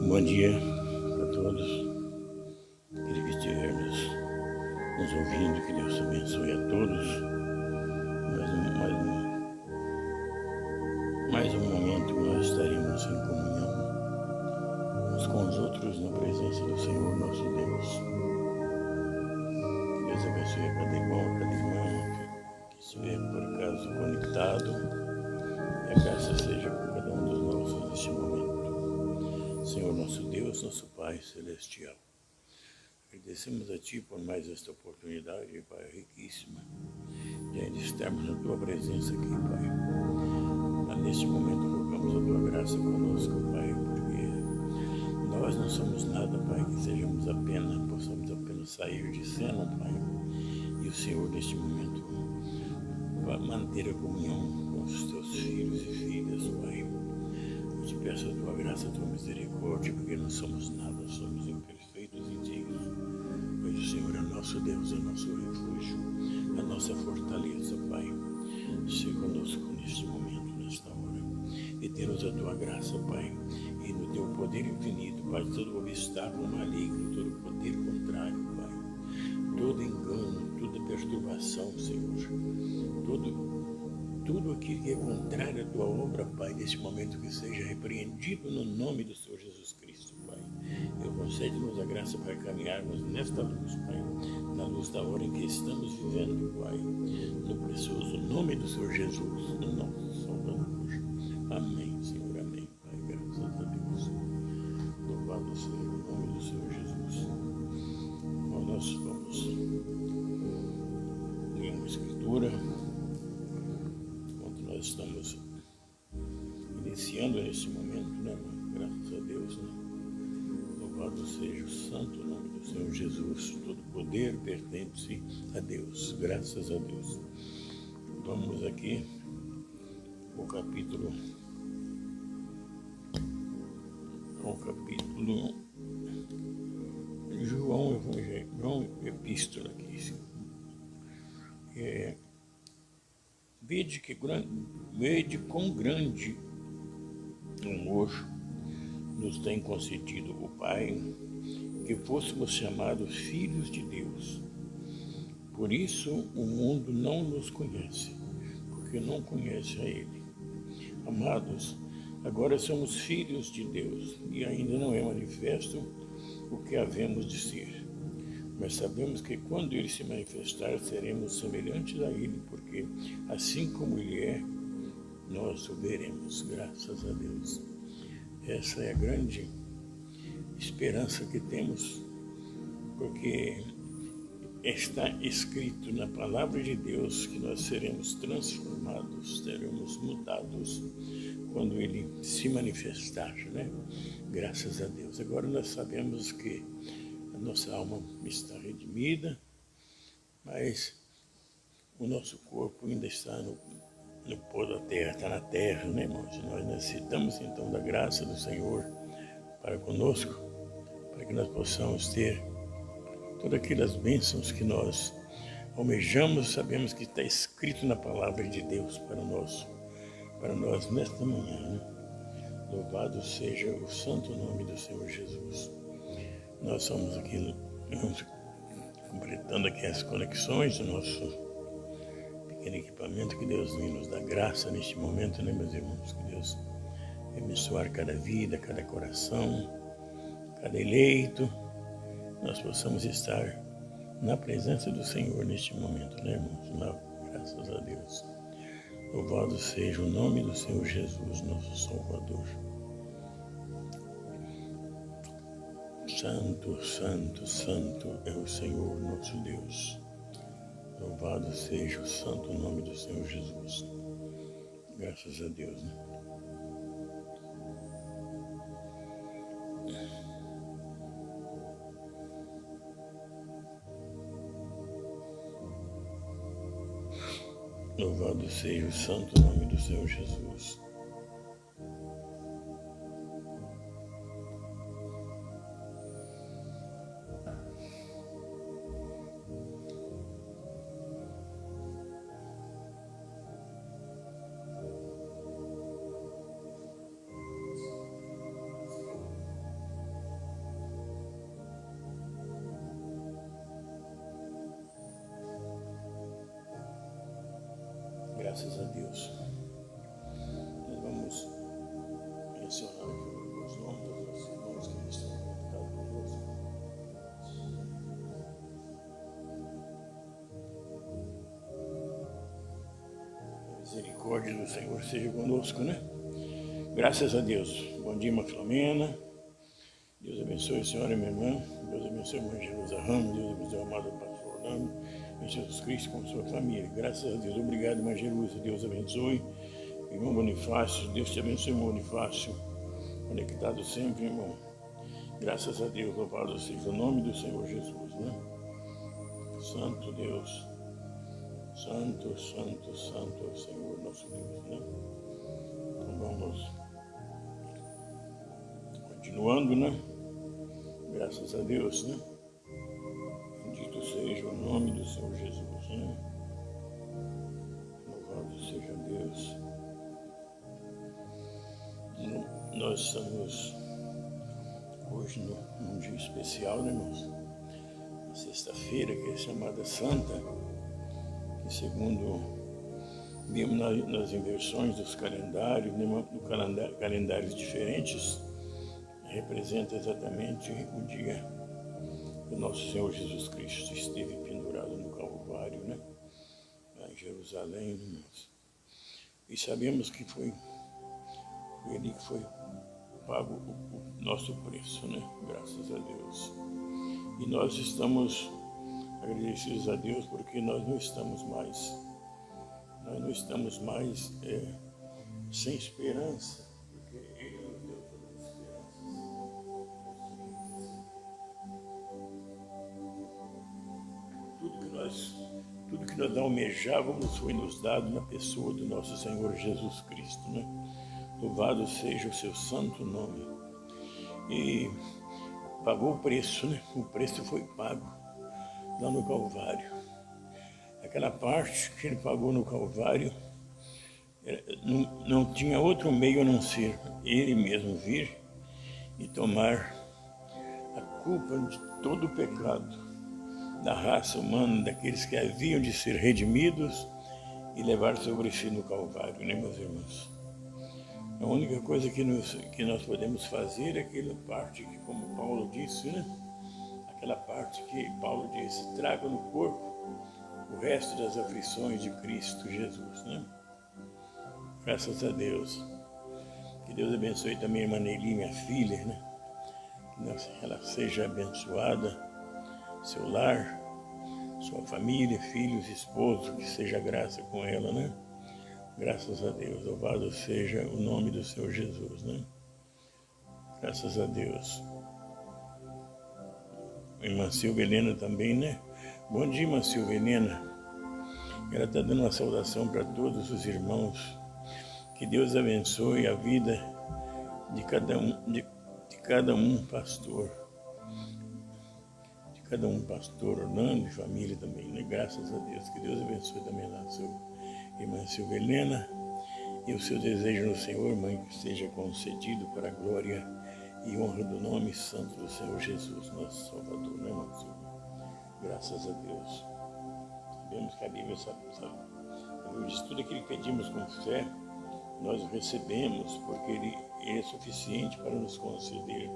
Bom dia a todos, aqueles que estiverem nos ouvindo, que Deus abençoe a todos. Mais um momento que nós estaremos em comunhão uns com os outros na presença do Senhor nosso Deus. Que Deus abençoe a cada irmão, a cada irmã que estiver por acaso conectado, e a graça seja com cada um dos nossos neste momento. Senhor nosso Deus, nosso Pai Celestial, agradecemos a Ti por mais esta oportunidade, Pai, riquíssima, de ainda estarmos na Tua presença aqui, Pai. Neste momento rogamos a Tua graça conosco, Pai, porque nós não somos nada, Pai, que possamos apenas sair de cena, Pai, e o Senhor neste momento vai manter a comunhão com os Teus filhos e filhas, Pai. Eu te peço a Tua graça, a Tua misericórdia, porque não somos nada, somos imperfeitos em Ti. Pois o Senhor é nosso Deus, é nosso refúgio, a nossa fortaleza, Pai. Seja conosco neste momento, nesta hora, e dê-nos a Tua graça, Pai, e no Teu poder infinito, Pai, todo obstáculo maligno, todo poder contrário, Pai, todo engano, toda perturbação, Senhor, tudo aquilo que é contrário à Tua obra, Pai, neste momento que seja repreendido no nome do Senhor Jesus Cristo, Pai. Eu concede-nos a graça para caminharmos nesta luz, Pai, na luz da hora em que estamos vivendo, Pai, no precioso nome do Senhor Jesus, no nosso Salvador. Amém, Senhor, amém, Pai, graças a Deus. Louvado seja o nome do Senhor Jesus. Bom, nós vamos ler uma escritura. Estamos iniciando nesse momento, né, irmão? Graças a Deus, né? Louvado seja o santo nome do Senhor Jesus. Todo poder pertence a Deus, graças a Deus. Vamos aqui ao capítulo João Epístola aqui. Vede quão grande amor nos tem concedido o Pai, que fôssemos chamados filhos de Deus. Por isso o mundo não nos conhece, porque não conhece a Ele. Amados, agora somos filhos de Deus, e ainda não é manifesto o que havemos de ser. Mas sabemos que quando Ele se manifestar, seremos semelhantes a Ele, porque assim como Ele é, nós o veremos, graças a Deus. Essa é a grande esperança que temos, porque está escrito na palavra de Deus que nós seremos transformados, seremos mudados quando Ele se manifestar, né? Graças a Deus. Agora nós sabemos que nossa alma está redimida, mas o nosso corpo ainda está no pó da terra, está na terra, né, irmãos? Nós necessitamos então da graça do Senhor para conosco, para que nós possamos ter todas aquelas bênçãos que nós almejamos. Sabemos que está escrito na palavra de Deus para nós nesta manhã, né? Louvado seja o santo nome do Senhor Jesus. Nós estamos aqui, completando aqui as conexões do nosso pequeno equipamento. Que Deus nos dá graça neste momento, né, meus irmãos? Que Deus abençoar cada vida, cada coração, cada eleito. Nós possamos estar na presença do Senhor neste momento, né, irmãos? Graças a Deus. Louvado seja o nome do Senhor Jesus, nosso Salvador. Santo, santo, santo é o Senhor nosso Deus. Louvado seja o santo nome do Senhor Jesus. Graças a Deus, né? Louvado seja o santo nome do Senhor Jesus. Graças a Deus. Nós vamos mencionar aqui os nomes dos nossos irmãos que estão conectados conosco. A misericórdia do Senhor seja conosco, né? Graças a Deus. Bom dia, irmã Filomena. Deus abençoe a senhora e minha irmã. Deus abençoe a irmã Jerusa Ramos. Deus abençoe o amado pastor Orlando. Em Jesus Cristo com sua família. Graças a Deus. Obrigado, irmã Jerusa. Deus abençoe. Irmão Bonifácio. Deus te abençoe, irmão Bonifácio. Conectado sempre, irmão. Graças a Deus. Louvado seja o nome do Senhor Jesus, né? Santo Deus. Santo, santo, santo é o Senhor nosso Deus, né? Então vamos continuando, né? Graças a Deus, né? Bendito seja o nome do Senhor Jesus, né? Louvado seja Deus. Nós estamos hoje num dia especial, né, irmãos? Sexta-feira, que é chamada Santa, que segundo vimos nas inversões dos calendários, calendários diferentes, representa exatamente o dia que o nosso Senhor Jesus Cristo esteve pendurado no Calvário, né? Lá em Jerusalém, irmãos. E sabemos que foi ele que foi pago o nosso preço, né? Graças a Deus. E nós estamos agradecidos a Deus porque nós não estamos mais sem esperança, porque Ele nos deu todas as esperanças. Tudo que nós almejávamos foi nos dado na pessoa do nosso Senhor Jesus Cristo, né? Louvado seja o seu santo nome. E pagou o preço, né? O preço foi pago lá no Calvário. Aquela parte que ele pagou no Calvário, não tinha outro meio a não ser ele mesmo vir e tomar a culpa de todo o pecado da raça humana, daqueles que haviam de ser redimidos e levar sobre si no Calvário, né, meus irmãos? A única coisa que nós podemos fazer é aquela parte que, como Paulo disse, né? Aquela parte que Paulo disse, traga no corpo o resto das aflições de Cristo Jesus, né? Graças a Deus. Que Deus abençoe também a irmã Neili, minha filha, né? Que ela seja abençoada, seu lar, sua família, filhos, esposo, que seja graça com ela, né? Graças a Deus. Louvado seja o nome do Senhor Jesus, né? Graças a Deus. A irmã Silvia Helena também, né? Bom dia, irmã Silvia Helena. Ela está dando uma saudação para todos os irmãos. Que Deus abençoe a vida de cada um pastor. De cada um pastor, Orlando e família também, né? Graças a Deus. Que Deus abençoe também lá a sua irmã Silvia Helena. E o seu desejo no Senhor, mãe, que seja concedido para a glória e honra do nome santo do Senhor Jesus, nosso Salvador, né, irmã Silvia? Graças a Deus. Sabemos que a Bíblia diz tudo aquilo que pedimos com fé, nós recebemos, porque Ele é suficiente para nos conceder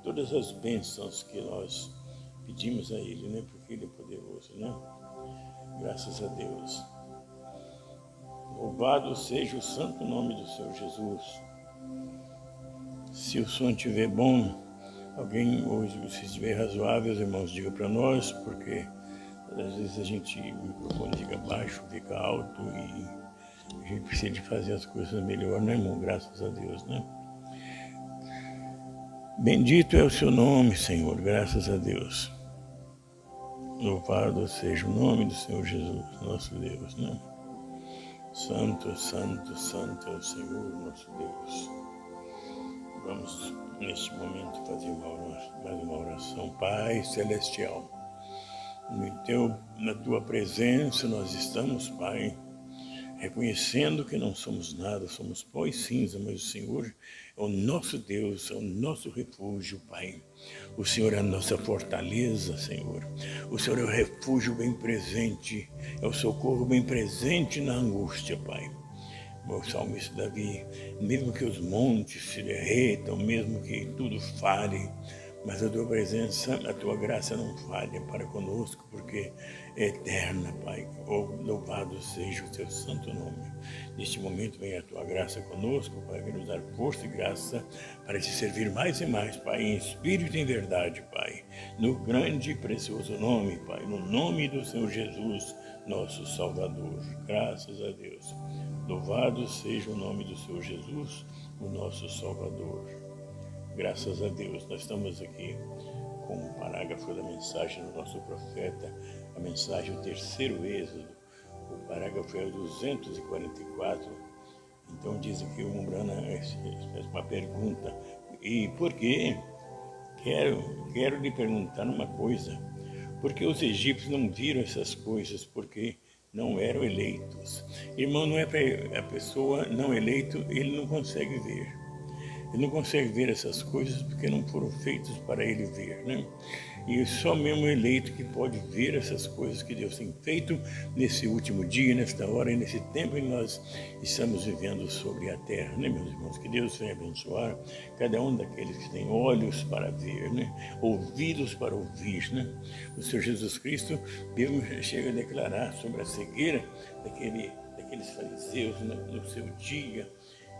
todas as bênçãos que nós pedimos a Ele, né? Porque Ele é poderoso, né? Graças a Deus. Louvado seja o santo nome do Senhor Jesus. Se o som estiver bom, alguém, ou se estiver razoável, os irmãos, digam para nós, porque às vezes o microfone fica baixo, fica alto e a gente precisa de fazer as coisas melhor, né, irmão? Graças a Deus, né? Bendito é o seu nome, Senhor, graças a Deus. Louvado seja o nome do Senhor Jesus, nosso Deus, né? Santo, santo, santo é o Senhor, nosso Deus. Vamos, neste momento, fazer mais uma oração. Pai Celestial, na Tua presença nós estamos, Pai, reconhecendo que não somos nada, somos pó e cinza, mas o Senhor é o nosso Deus, é o nosso refúgio, Pai. O Senhor é a nossa fortaleza, Senhor. O Senhor é o refúgio bem presente, é o socorro bem presente na angústia, Pai. O salmista Davi, mesmo que os montes se derretam, mesmo que tudo fale, mas a tua presença, a tua graça não falha para conosco, porque é eterna, Pai. Louvado seja o teu santo nome. Neste momento vem a tua graça conosco, Pai, para nos dar força e graça para te servir mais e mais, Pai, em espírito e em verdade, Pai. No grande e precioso nome, Pai, no nome do Senhor Jesus, nosso Salvador. Graças a Deus. Louvado seja o nome do Senhor Jesus, o nosso Salvador. Graças a Deus, nós estamos aqui com um parágrafo da mensagem do nosso profeta, a mensagem do terceiro Êxodo, o parágrafo é o 244. Então diz aqui o Umbrana, faz uma pergunta, e por quê? Quero lhe perguntar uma coisa, por que os egípcios não viram essas coisas? Porque não eram eleitos. Irmão, não é para a pessoa não eleito, ele não consegue ver. Ele não consegue ver essas coisas porque não foram feitas para ele ver, né? E só mesmo o eleito que pode ver essas coisas que Deus tem feito nesse último dia, nesta hora e nesse tempo em que nós estamos vivendo sobre a terra, né, meus irmãos? Que Deus venha abençoar cada um daqueles que têm olhos para ver, né? Ouvidos para ouvir, né? O Senhor Jesus Cristo mesmo chega a declarar sobre a cegueira daqueles fariseus, né, no seu dia.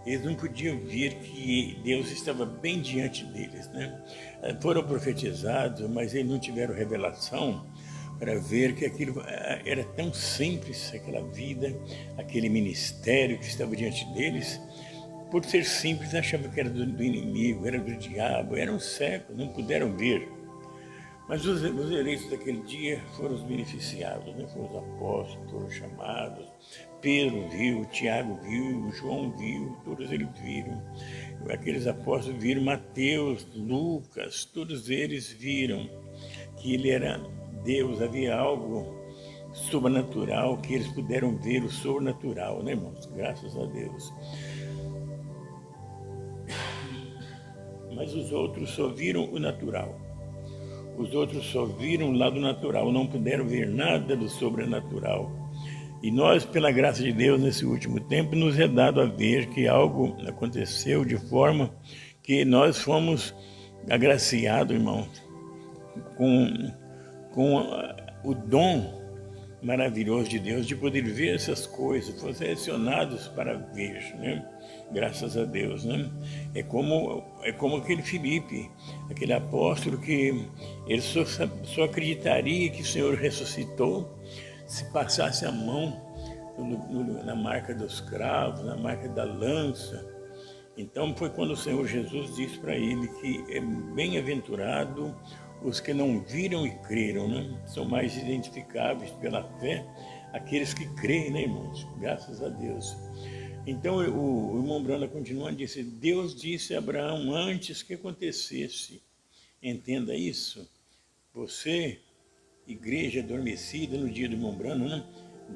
Eles não podiam ver que Deus estava bem diante deles, né? Foram profetizados, mas eles não tiveram revelação para ver que aquilo era tão simples, aquela vida, aquele ministério que estava diante deles. Por ser simples, achavam que era do inimigo, era do diabo, eram cegos, não puderam ver. Mas os eleitos daquele dia foram os beneficiados, né? Foram os apóstolos, foram chamados. Pedro viu, Tiago viu, João viu, todos eles viram. Aqueles apóstolos viram, Mateus, Lucas, todos eles viram que ele era Deus, havia algo sobrenatural, que eles puderam ver o sobrenatural, né, irmãos? Graças a Deus. Mas os outros só viram o natural. Os outros só viram o lado natural, não puderam ver nada do sobrenatural. E nós, pela graça de Deus, nesse último tempo, nos é dado a ver que algo aconteceu de forma que nós fomos agraciados, irmãos, com o dom maravilhoso de Deus de poder ver essas coisas, foram selecionados para ver, né? Graças a Deus, né? É como aquele Filipe, aquele apóstolo que ele só acreditaria que o Senhor ressuscitou se passasse a mão na marca dos cravos, na marca da lança. Então foi quando o Senhor Jesus disse para ele que é bem-aventurado os que não viram e creram, né? São mais identificáveis pela fé aqueles que creem, né, irmãos? Graças a Deus. Então o irmão Brana continua e disse, Deus disse a Abraão antes que acontecesse. Entenda isso. Você, igreja adormecida no dia do irmão Brana, né?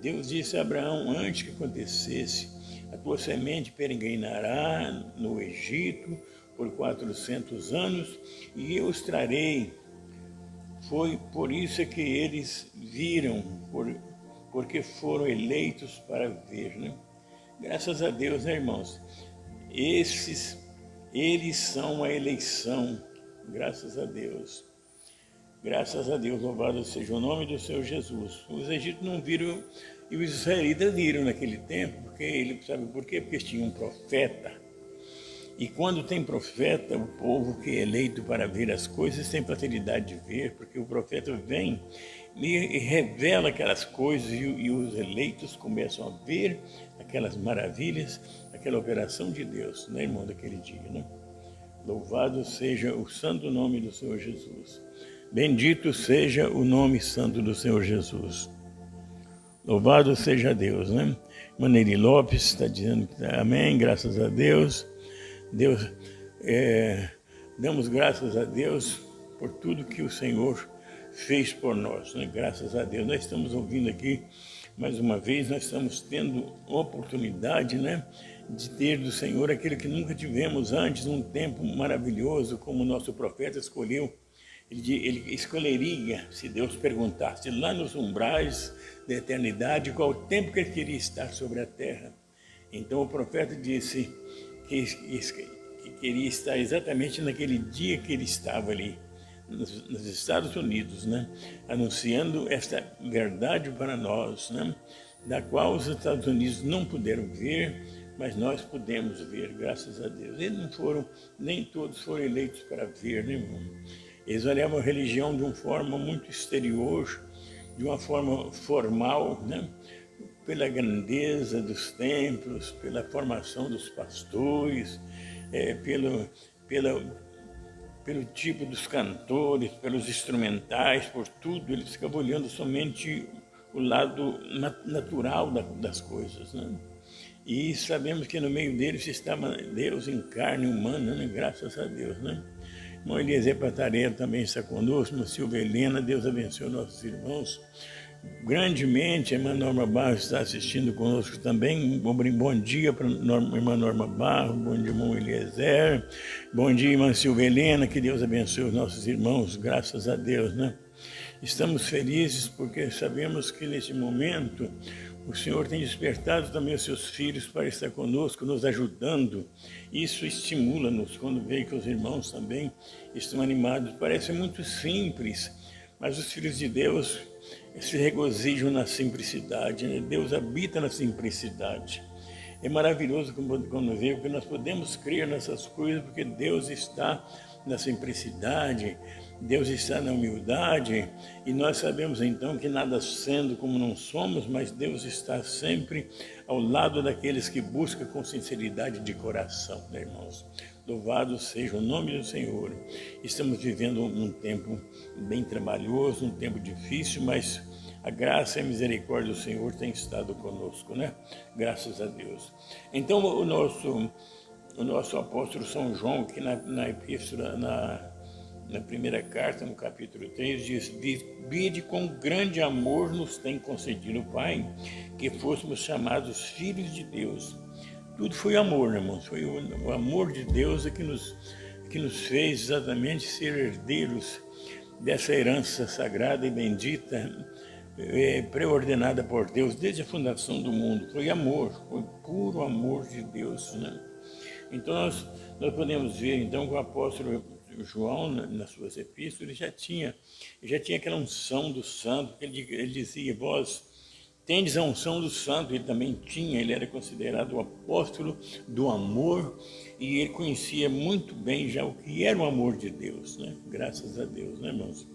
Deus disse a Abraão antes que acontecesse, a tua semente peregrinará no Egito por 400 anos e eu os trarei. Foi por isso que eles viram, porque foram eleitos para ver, né? Graças a Deus, né, irmãos? Eles são a eleição, graças a Deus. Graças a Deus, louvado seja o nome do Senhor Jesus. Os egípcios não viram e os israelitas viram naquele tempo, sabe por quê? Porque eles tinham um profeta. E quando tem profeta, o povo que é eleito para ver as coisas tem facilidade de ver, porque o profeta vem e revela aquelas coisas e os eleitos começam a ver aquelas maravilhas, aquela operação de Deus, né, irmão, daquele dia, né? Louvado seja o santo nome do Senhor Jesus. Bendito seja o nome santo do Senhor Jesus. Louvado seja Deus, né? Maneri Lopes está dizendo que amém, graças a Deus. Damos graças a Deus por tudo que o Senhor fez por nós, né? Graças a Deus. Nós estamos ouvindo aqui mais uma vez nós estamos tendo oportunidade, né, de ter do Senhor aquilo que nunca tivemos antes, um tempo maravilhoso, como o nosso profeta escolheu. Ele escolheria, se Deus perguntasse lá nos umbrais da eternidade, qual o tempo que ele queria estar sobre a terra. Então o profeta disse que queria estar exatamente naquele dia que ele estava ali, nos Estados Unidos, né? Anunciando esta verdade para nós, né? Da qual os Estados Unidos não puderam ver, mas nós pudemos ver, graças a Deus. Eles não foram, nem todos foram eleitos para ver, né, irmão? Eles olhavam a religião de uma forma muito exterior, de uma forma formal, né? Pela grandeza dos templos, pela formação dos pastores, pelo tipo dos cantores, pelos instrumentais, por tudo. Eles ficavam olhando somente o lado natural das coisas, né? E sabemos que no meio deles estava Deus em carne humana, né? Graças a Deus, né? Irmão Eliezer Patarello também está conosco, irmã Silvia Helena, Deus abençoe nossos irmãos grandemente. A irmã Norma Barros está assistindo conosco também. Bom dia para a irmã Norma Barros, bom dia, irmão Eliezer, bom dia, irmã Silvia Helena, que Deus abençoe os nossos irmãos, graças a Deus, né? Estamos felizes porque sabemos que nesse momento o Senhor tem despertado também os seus filhos para estar conosco, nos ajudando. Isso estimula-nos quando vê que os irmãos também estão animados. Parece muito simples, mas os filhos de Deus se regozijam na simplicidade, né? Deus habita na simplicidade. É maravilhoso quando vê que nós podemos crer nessas coisas, porque Deus está na simplicidade, Deus está na humildade, e nós sabemos então que nada sendo como não somos, mas Deus está sempre ao lado daqueles que buscam com sinceridade de coração, né, irmãos? Louvado seja o nome do Senhor. Estamos vivendo um tempo bem trabalhoso, um tempo difícil, mas a graça e a misericórdia do Senhor tem estado conosco, né? Graças a Deus. Então, o nosso apóstolo São João, que na epístola, na primeira carta, no capítulo 3, diz: vide com grande amor nos tem concedido o Pai, que fôssemos chamados filhos de Deus. Tudo foi amor, né, irmãos? Foi o amor de Deus que nos fez exatamente ser herdeiros dessa herança sagrada e bendita, pré-ordenada por Deus desde a fundação do mundo. Foi amor, foi puro amor de Deus, né? Então nós podemos ver então que o apóstolo João, nas suas epístolas, já tinha aquela unção do santo, ele dizia: vós tendes a unção do santo. Ele também tinha, ele era considerado o apóstolo do amor, e ele conhecia muito bem já o que era o amor de Deus, né? Graças a Deus, né, irmãos?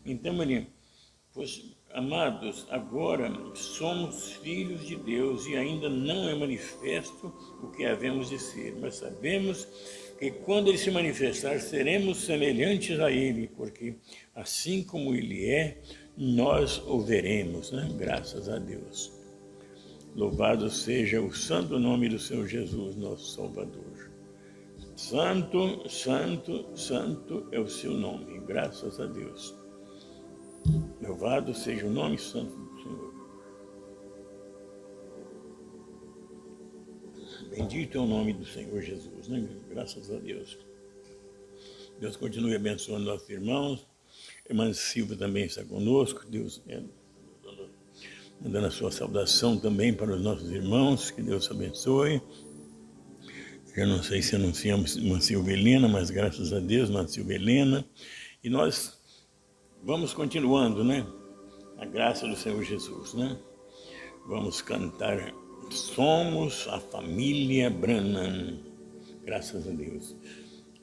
Então ele, amados, agora somos filhos de Deus e ainda não é manifesto o que havemos de ser, mas sabemos que quando ele se manifestar seremos semelhantes a ele, porque assim como ele é, nós o veremos, né? Graças a Deus. Louvado seja o santo nome do Senhor Jesus, nosso Salvador. Santo, santo, santo é o seu nome, graças a Deus. Louvado seja o nome santo do Senhor. Bendito é o nome do Senhor Jesus, né? Graças a Deus. Deus continue abençoando nossos irmãos. A irmã Silvia também está conosco. Deus mandando a sua saudação também para os nossos irmãos. Que Deus abençoe. Eu não sei se anunciamos irmã Silvia Helena, mas graças a Deus, irmã Silvia Helena. E nós vamos continuando, né? A graça do Senhor Jesus, né? Vamos cantar: somos a família Branham. Graças a Deus.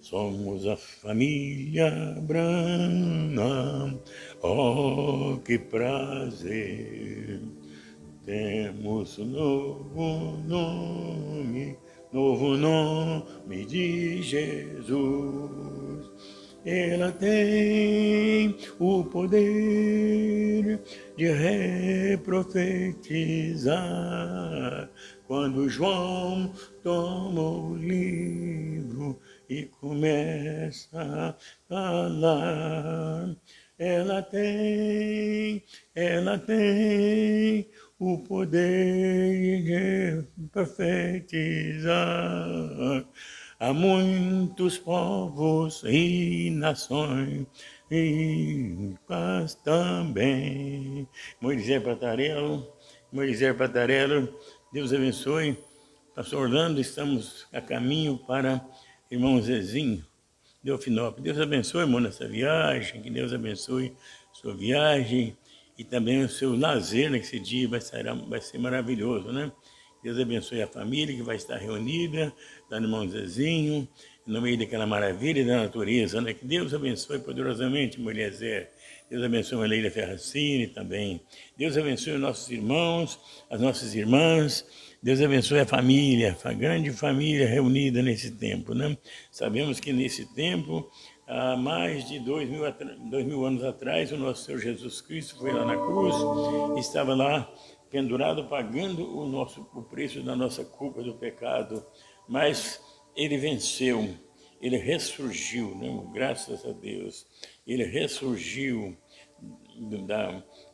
Somos a família Branham, oh, que prazer. Temos um novo nome de Jesus. Ela tem o poder de reprofetizar. Quando João toma o livro e começa a falar, ela tem o poder de profetizar a muitos povos e nações, e paz também. Moisés Patarello, Deus abençoe. Pastor Orlando, estamos a caminho para irmão Zezinho, Delfinópolis. Deus abençoe, irmão, nessa viagem, que Deus abençoe sua viagem e também o seu lazer nesse dia, vai ser maravilhoso, né? Deus abençoe a família que vai estar reunida, lá no irmão Zezinho, no meio daquela maravilha da natureza, né? Que Deus abençoe poderosamente, Mulher. Deus abençoe a Leila Ferracini também. Deus abençoe os nossos irmãos, as nossas irmãs. Deus abençoe a família, a grande família reunida nesse tempo, né? Sabemos que nesse tempo, há mais de 2000 anos atrás, o nosso Senhor Jesus Cristo foi lá na cruz, estava lá pendurado, pagando o preço da nossa culpa, do pecado, mas ele venceu, ele ressurgiu, né? Graças a Deus, ele ressurgiu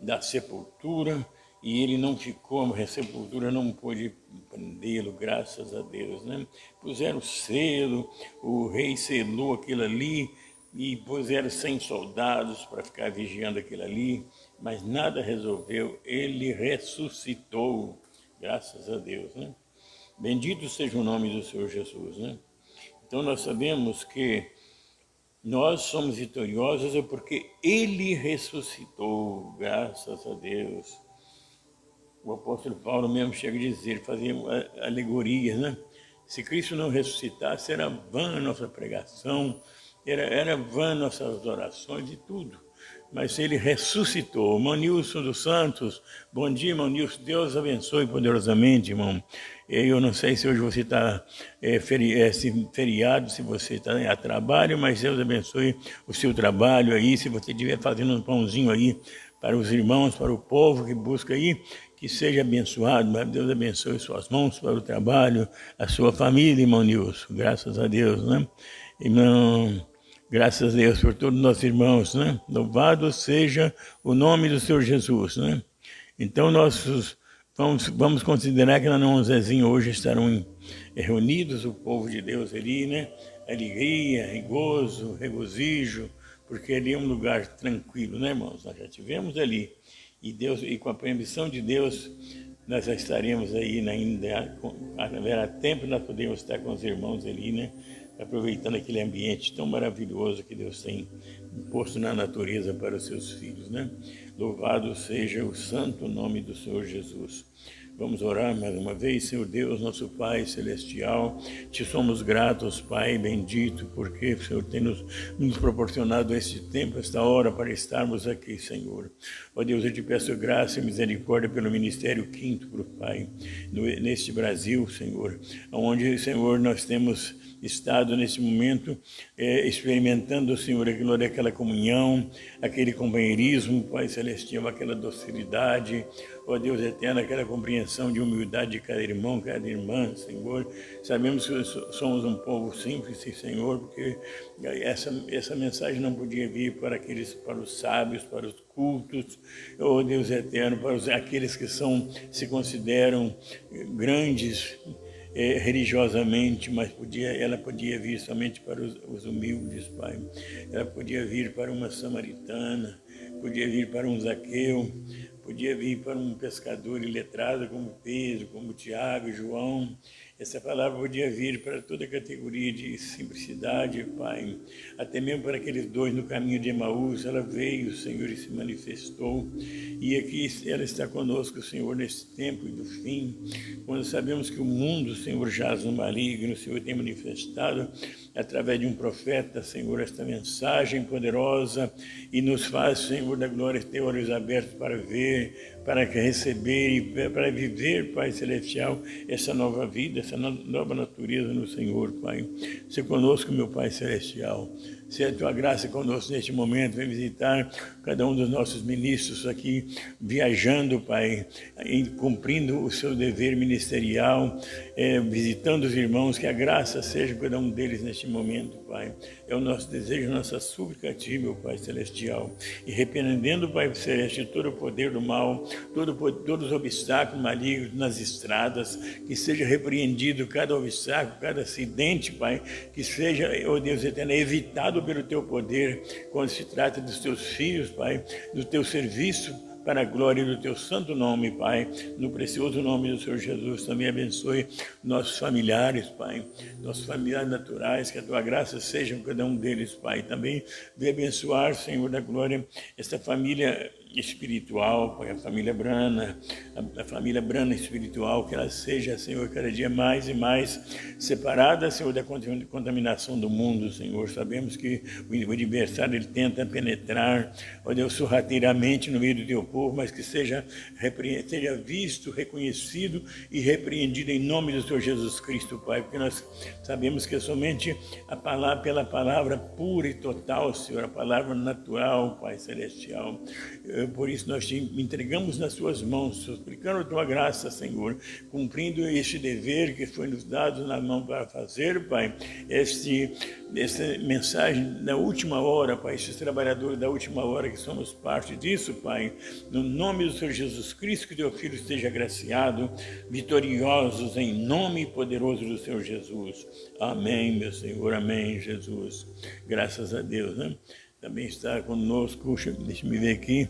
da sepultura, e ele não ficou, a sepultura não pôde prendê-lo, graças a Deus, né? Puseram selo, o rei selou aquilo ali, e puseram 100 soldados para ficar vigiando aquilo ali, mas nada resolveu, ele ressuscitou, graças a Deus, né? Bendito seja o nome do Senhor Jesus, né? Então nós sabemos que nós somos vitoriosos é porque ele ressuscitou, graças a Deus. O apóstolo Paulo mesmo chega a dizer, fazia alegorias, né? Se Cristo não ressuscitasse, era vã a nossa pregação, era vã nossas orações e tudo. Mas ele ressuscitou. Irmão Nilson dos Santos, bom dia, irmão Nilson. Deus abençoe poderosamente, irmão. Eu não sei se hoje você está feriado, se você está a trabalho, mas Deus abençoe o seu trabalho aí. Se você estiver fazendo um pãozinho aí para os irmãos, para o povo que busca aí, que seja abençoado. Mas Deus abençoe suas mãos para o trabalho, a sua família, irmão Nilson. Graças a Deus, né? Irmão, graças a Deus por todos os nossos irmãos, né? Louvado seja o nome do Senhor Jesus, né? Então, vamos considerar que lá no Zezinho hoje estarão reunidos o povo de Deus ali, né? Alegria, gozo, regozijo, porque ali é um lugar tranquilo, né, irmãos? Nós já tivemos ali. E com a permissão de Deus, nós já estaremos aí ainda, haverá tempo nós podemos estar com os irmãos ali, né? Aproveitando aquele ambiente tão maravilhoso que Deus tem posto na natureza para os seus filhos, né? Louvado seja o santo nome do Senhor Jesus. Vamos orar mais uma vez. Senhor Deus, nosso Pai Celestial, te somos gratos, Pai bendito, porque o Senhor tem nos proporcionado este tempo, esta hora, para estarmos aqui, Senhor. Ó Deus, eu te peço graça e misericórdia pelo Ministério Quinto, Pai, neste Brasil, Senhor, onde, Senhor, nós temos estado nesse momento experimentando, Senhor, aquela comunhão, aquele companheirismo, Pai Celestial, aquela docilidade, ó Deus eterno, aquela compreensão de humildade de cada irmão, cada irmã, Senhor. Sabemos que somos um povo simples, Senhor, porque essa mensagem não podia vir para os sábios, para os cultos, ó Deus eterno, para aqueles que se consideram grandes religiosamente, mas ela podia vir somente para os humildes, Pai. Ela podia vir para uma samaritana, podia vir para um Zaqueu, podia vir para um pescador iletrado como Pedro, como Tiago e João. Essa palavra podia vir para toda a categoria de simplicidade, Pai. Até mesmo para aqueles dois no caminho de Emaús, ela veio, Senhor, e se manifestou. E aqui ela está conosco, Senhor, nesse tempo e do fim, quando sabemos que o mundo, Senhor, jaz no maligno. O Senhor tem manifestado através de um profeta, Senhor, esta mensagem poderosa e nos faz, Senhor, da glória, ter olhos abertos para ver, para receber e para viver, Pai Celestial, essa nova vida, essa nova natureza no Senhor, Pai. Se conosco, meu Pai Celestial. Se a tua graça conosco neste momento, vem visitar cada um dos nossos ministros aqui, viajando, Pai, cumprindo o seu dever ministerial, visitando os irmãos, que a graça seja cada um deles neste momento, Pai. É o nosso desejo, nossa súplica a Ti, meu Pai Celestial. E repreendendo, Pai Celestial, todo o poder do mal, todos os obstáculos malignos nas estradas, que seja repreendido cada obstáculo, cada acidente, Pai, que seja, ó Deus eterno, evitado pelo Teu poder, quando se trata dos Teus filhos, Pai, do Teu serviço, para a glória do Teu santo nome, Pai, no precioso nome do Senhor Jesus. Também abençoe nossos familiares, Pai, nossos familiares naturais, que a Tua graça seja com cada um deles, Pai. Também venha abençoar, Senhor da glória, esta família espiritual, Pai, a família Brana, a família Brana espiritual, que ela seja, Senhor, cada dia mais e mais separada, Senhor, da contaminação do mundo, Senhor. Sabemos que o adversário, ele tenta penetrar, ó Deus, sorrateiramente no meio do Teu povo, mas que seja visto, reconhecido e repreendido em nome do Senhor Jesus Cristo, Pai, porque nós sabemos que é somente pela palavra pura e total, Senhor, a palavra natural, Pai Celestial. Por isso nós te entregamos nas Suas mãos, suplicando a Tua graça, Senhor, cumprindo este dever que foi nos dado na mão para fazer, Pai, essa mensagem da última hora, Pai, esses trabalhadores da última hora que somos parte disso, Pai, no nome do Senhor Jesus Cristo, que Teu Filho esteja agraciado, vitoriosos em nome poderoso do Senhor Jesus. Amém, meu Senhor, amém, Jesus. Graças a Deus, né? Também está conosco, deixa eu ver aqui,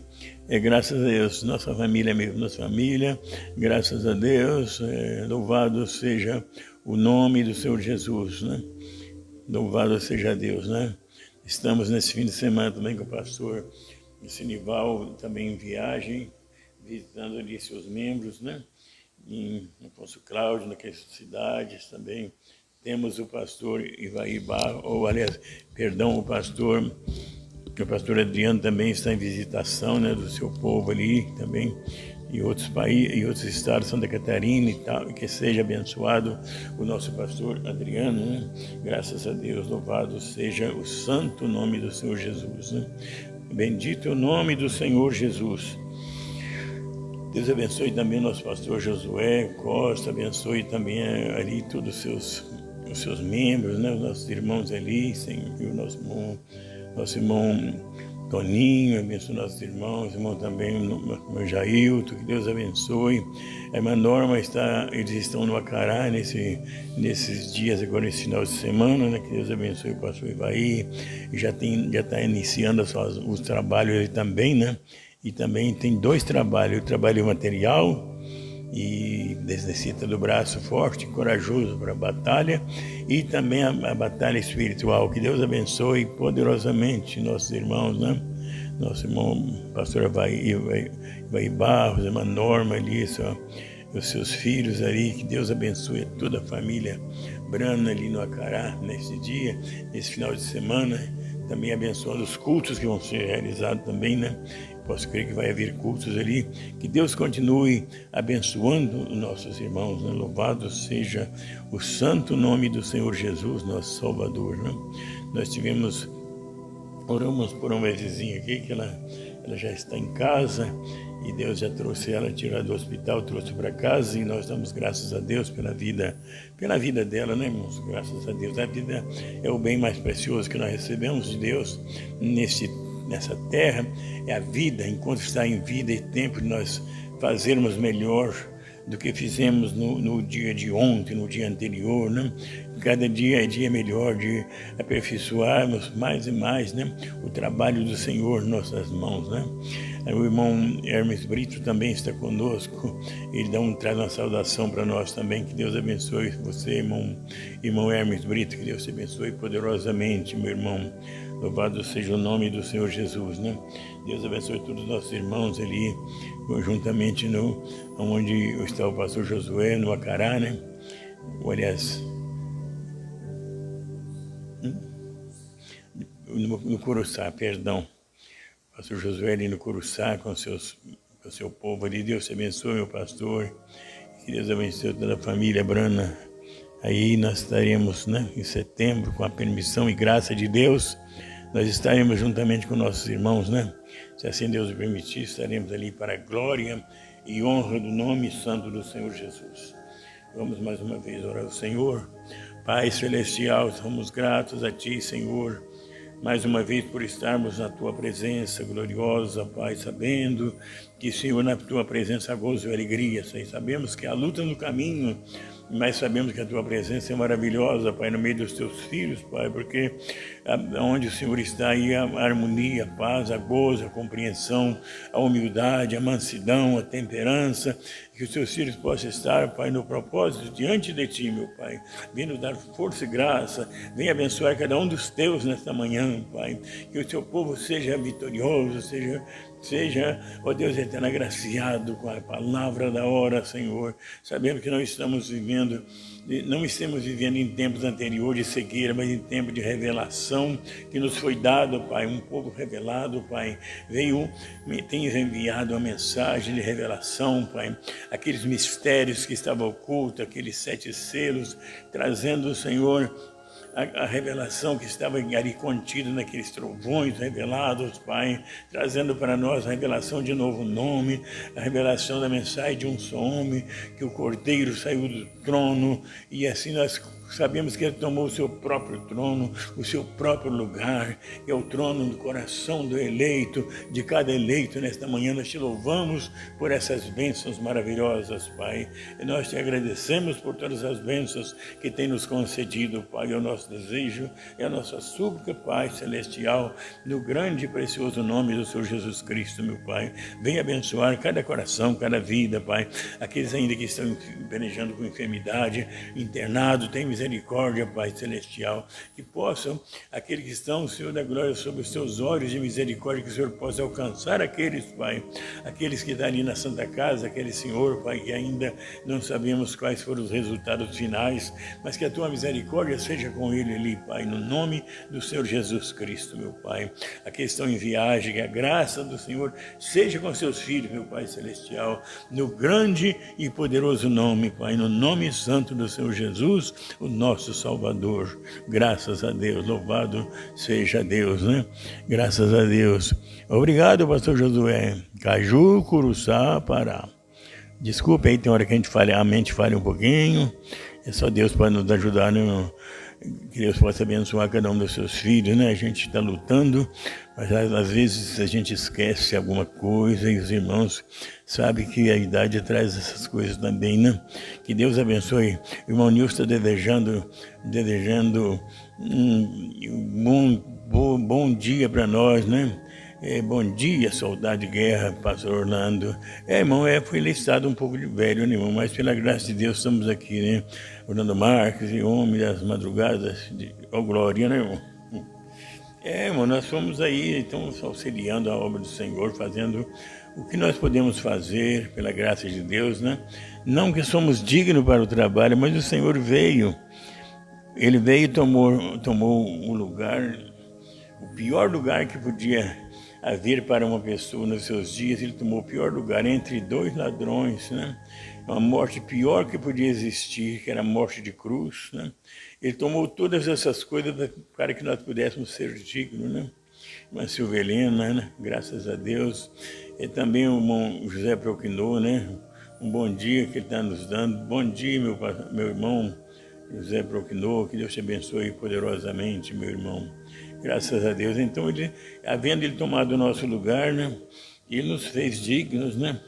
graças a Deus, nossa família mesmo, nossa família, graças a Deus, louvado seja o nome do Senhor Jesus, né? Louvado seja Deus, né? Estamos nesse fim de semana também com o pastor Sinival, também em viagem, visitando ali seus membros, né? Em Afonso Cláudio, naquelas cidades também. Temos o pastor Ivaí Barro, o pastor Adriano também está em visitação, né, do seu povo ali também, e outros países, e outros estados, Santa Catarina e tal, e que seja abençoado o nosso pastor Adriano, né? Graças a Deus, louvado seja o santo nome do Senhor Jesus, né? Bendito é o nome do Senhor Jesus. Deus abençoe também o nosso pastor Josué Costa, abençoe também ali todos os seus membros, né? Os nossos irmãos ali, Senhor, o nosso irmão Toninho, abençoe nossos irmão também, o meu Jailton, que Deus abençoe. A irmã Norma eles estão no Acará nesses dias, agora nesse final de semana, né? Que Deus abençoe o pastor Ivaí, já está iniciando os trabalhos ele também, né? E também tem 2 trabalhos, o trabalho material, e necessita do braço forte e corajoso para a batalha, e também a batalha espiritual. Que Deus abençoe poderosamente nossos irmãos, né? Nosso irmão pastor Vai Barros, irmã Norma ali, os seus filhos ali, que Deus abençoe toda a família Brana ali no Acará, nesse dia, nesse final de semana, também abençoando os cultos que vão ser realizados também, né? Posso crer que vai haver cultos ali. Que Deus continue abençoando nossos irmãos, né? Louvado seja o santo nome do Senhor Jesus, nosso Salvador, né? Nós oramos por uma vizinha aqui, que ela já está em casa, e Deus já trouxe ela, tirou do hospital, trouxe para casa, e nós damos graças a Deus pela vida dela, né, irmãos? Graças a Deus. A vida é o bem mais precioso que nós recebemos de Deus nessa terra, é a vida. Enquanto está em vida, é tempo de nós fazermos melhor do que fizemos no dia de ontem, no dia anterior, né? Cada dia é dia melhor de aperfeiçoarmos mais e mais, né? O trabalho do Senhor em nossas mãos, né? O irmão Hermes Brito também está conosco, ele traz uma saudação para nós também. Que Deus abençoe você, irmão Hermes Brito, que Deus te abençoe poderosamente, meu irmão. Louvado seja o nome do Senhor Jesus, né? Deus abençoe todos os nossos irmãos ali, juntamente onde está o pastor Josué, no Acará, né? Aliás, no Curuçá, perdão. O pastor Josué ali no Curuçá, com o seu povo ali. Deus te abençoe, meu pastor. Que Deus abençoe toda a família Brana. Aí nós estaremos, né, em setembro, com a permissão e graça de Deus, nós estaremos juntamente com nossos irmãos, né? Se assim Deus o permitir, estaremos ali para a glória e honra do nome santo do Senhor Jesus. Vamos mais uma vez orar ao Senhor. Pai Celestial, somos gratos a Ti, Senhor, mais uma vez por estarmos na Tua presença gloriosa, Pai, sabendo que, Senhor, na Tua presença há gozo e alegria, Senhor. Sabemos que há luta no caminho, mas sabemos que a Tua presença é maravilhosa, Pai, no meio dos Teus filhos, Pai, porque onde o Senhor está aí a harmonia, a paz, a gozo, a compreensão, a humildade, a mansidão, a temperança, que os Teus filhos possam estar, Pai, no propósito diante de Ti, meu Pai, vindo dar força e graça, venha abençoar cada um dos Teus nesta manhã, Pai, que o Teu povo seja vitorioso, seja, ó Deus eterno, agraciado com a palavra da hora, Senhor. Sabemos que não estamos vivendo em tempos anteriores de cegueira, mas em tempo de revelação que nos foi dado, Pai, um povo revelado, Pai. Tens enviado uma mensagem de revelação, Pai, aqueles mistérios que estavam ocultos, aqueles 7 selos, trazendo, Senhor, a revelação que estava ali contida naqueles trovões revelados, Pai, trazendo para nós a revelação de novo nome, a revelação da mensagem de um só homem, que o Cordeiro saiu do trono, e assim nós sabemos que Ele tomou o seu próprio trono, o seu próprio lugar, que é o trono do coração do eleito, de cada eleito. Nesta manhã nós Te louvamos por essas bênçãos maravilhosas, Pai, e nós Te agradecemos por todas as bênçãos que tem nos concedido, Pai. É o nosso desejo, é a nossa súplica, Pai Celestial, no grande e precioso nome do Senhor Jesus Cristo, meu Pai. Venha abençoar cada coração, cada vida, Pai, aqueles ainda que estão pelejando com enfermidade, internado, tem misericórdia, Pai Celestial, que possam, aqueles que estão, Senhor da glória, sob os Teus olhos de misericórdia, que o Senhor possa alcançar aqueles, Pai, aqueles que estão ali na Santa Casa, aquele Senhor, Pai, que ainda não sabemos quais foram os resultados finais, mas que a Tua misericórdia seja com ele ali, Pai, no nome do Senhor Jesus Cristo, meu Pai. Aqueles que estão em viagem, que a graça do Senhor seja com seus filhos, meu Pai Celestial, no grande e poderoso nome, Pai, no nome santo do Senhor Jesus, o nosso Salvador. Graças a Deus, louvado seja Deus, né? Graças a Deus. Obrigado, pastor Josué. Caju, Curuçá, Pará. Desculpe aí, tem hora que a mente falha um pouquinho. É só Deus para nos ajudar, né? Que Deus possa abençoar cada um dos seus filhos, né? A gente está lutando, mas às vezes a gente esquece alguma coisa e os irmãos sabem que a idade traz essas coisas também, né? Que Deus abençoe. O irmão Nilson está desejando bom dia para nós, né? Bom dia, soldado de guerra, pastor Orlando. Irmão, fui listado um pouco de velho, né, irmão? Mas pela graça de Deus estamos aqui, né? Orlando Marques e homem das madrugadas, glória, né, irmão? Irmão, nós fomos aí, estamos auxiliando a obra do Senhor, fazendo o que nós podemos fazer, pela graça de Deus, né? Não que somos dignos para o trabalho, mas o Senhor veio. Ele veio e tomou o lugar, o pior lugar que podia haver para uma pessoa nos seus dias. Ele tomou o pior lugar entre 2 ladrões, né? Uma morte pior que podia existir, que era a morte de cruz, né? Ele tomou todas essas coisas para que nós pudéssemos ser dignos, né? Irmã Silvelina, né? Graças a Deus. E também o irmão José Proquinô, né? Um bom dia que ele está nos dando. Bom dia, meu irmão José Proquinô, que Deus te abençoe poderosamente, meu irmão. Graças a Deus. Então, havendo ele tomado o nosso lugar, né? Ele nos fez dignos, né?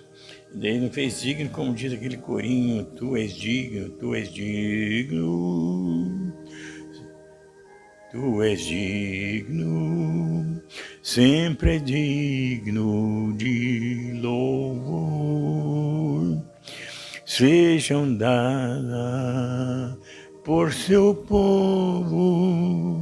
Daí nos fez digno, como diz aquele corinho, tu és digno, tu és digno, tu és digno, sempre é digno de louvor, sejam dadas por seu povo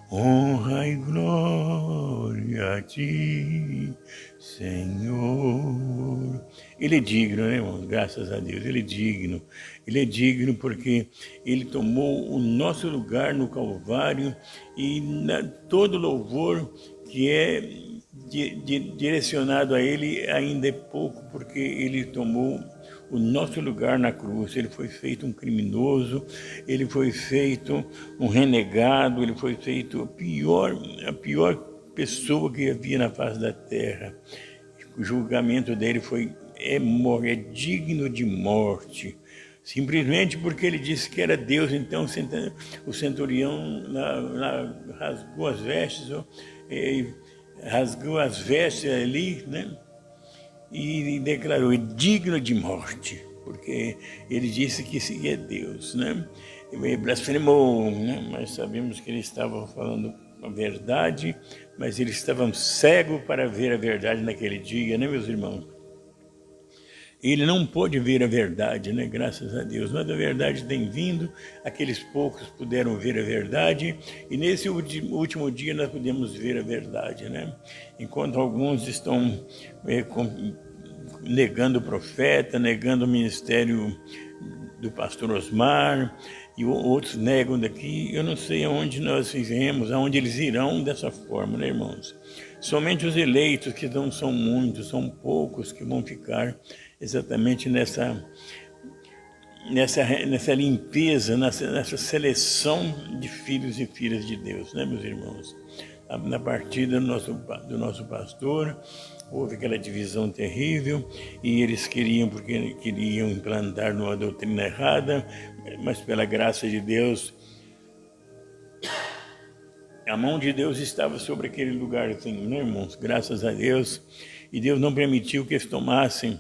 honra e glória a Ti, Senhor. Ele é digno, né, irmãos? Graças a Deus, Ele é digno. Ele é digno porque Ele tomou o nosso lugar no Calvário e todo louvor que é direcionado a Ele ainda é pouco, porque Ele tomou o nosso lugar na cruz. Ele foi feito um criminoso, ele foi feito um renegado, ele foi feito a pior pessoa que havia na face da terra. O julgamento dele é digno de morte. Simplesmente porque ele disse que era Deus. Então o centurião rasgou as vestes, ali, né? E declarou, é digno de morte, porque ele disse que é Deus, né? E blasfemou, né? Mas sabemos que ele estava falando a verdade, mas eles estavam cegos para ver a verdade naquele dia, né, meus irmãos? Ele não pôde ver a verdade, né? Graças a Deus. Mas a verdade tem vindo, aqueles poucos puderam ver a verdade, e nesse último dia nós podemos ver a verdade, né? Enquanto alguns estão negando o profeta, negando o ministério do pastor Osmar, e outros negam daqui, eu não sei aonde nós iremos, aonde eles irão dessa forma, né, irmãos? Somente os eleitos, que não são muitos, são poucos, que vão ficar exatamente nessa limpeza, nessa seleção de filhos e filhas de Deus, né, meus irmãos? Na partida do nosso pastor, houve aquela divisão terrível, e eles porque queriam implantar numa doutrina errada, mas pela graça de Deus, a mão de Deus estava sobre aquele lugarzinho, né, irmãos? Graças a Deus. E Deus não permitiu que eles tomassem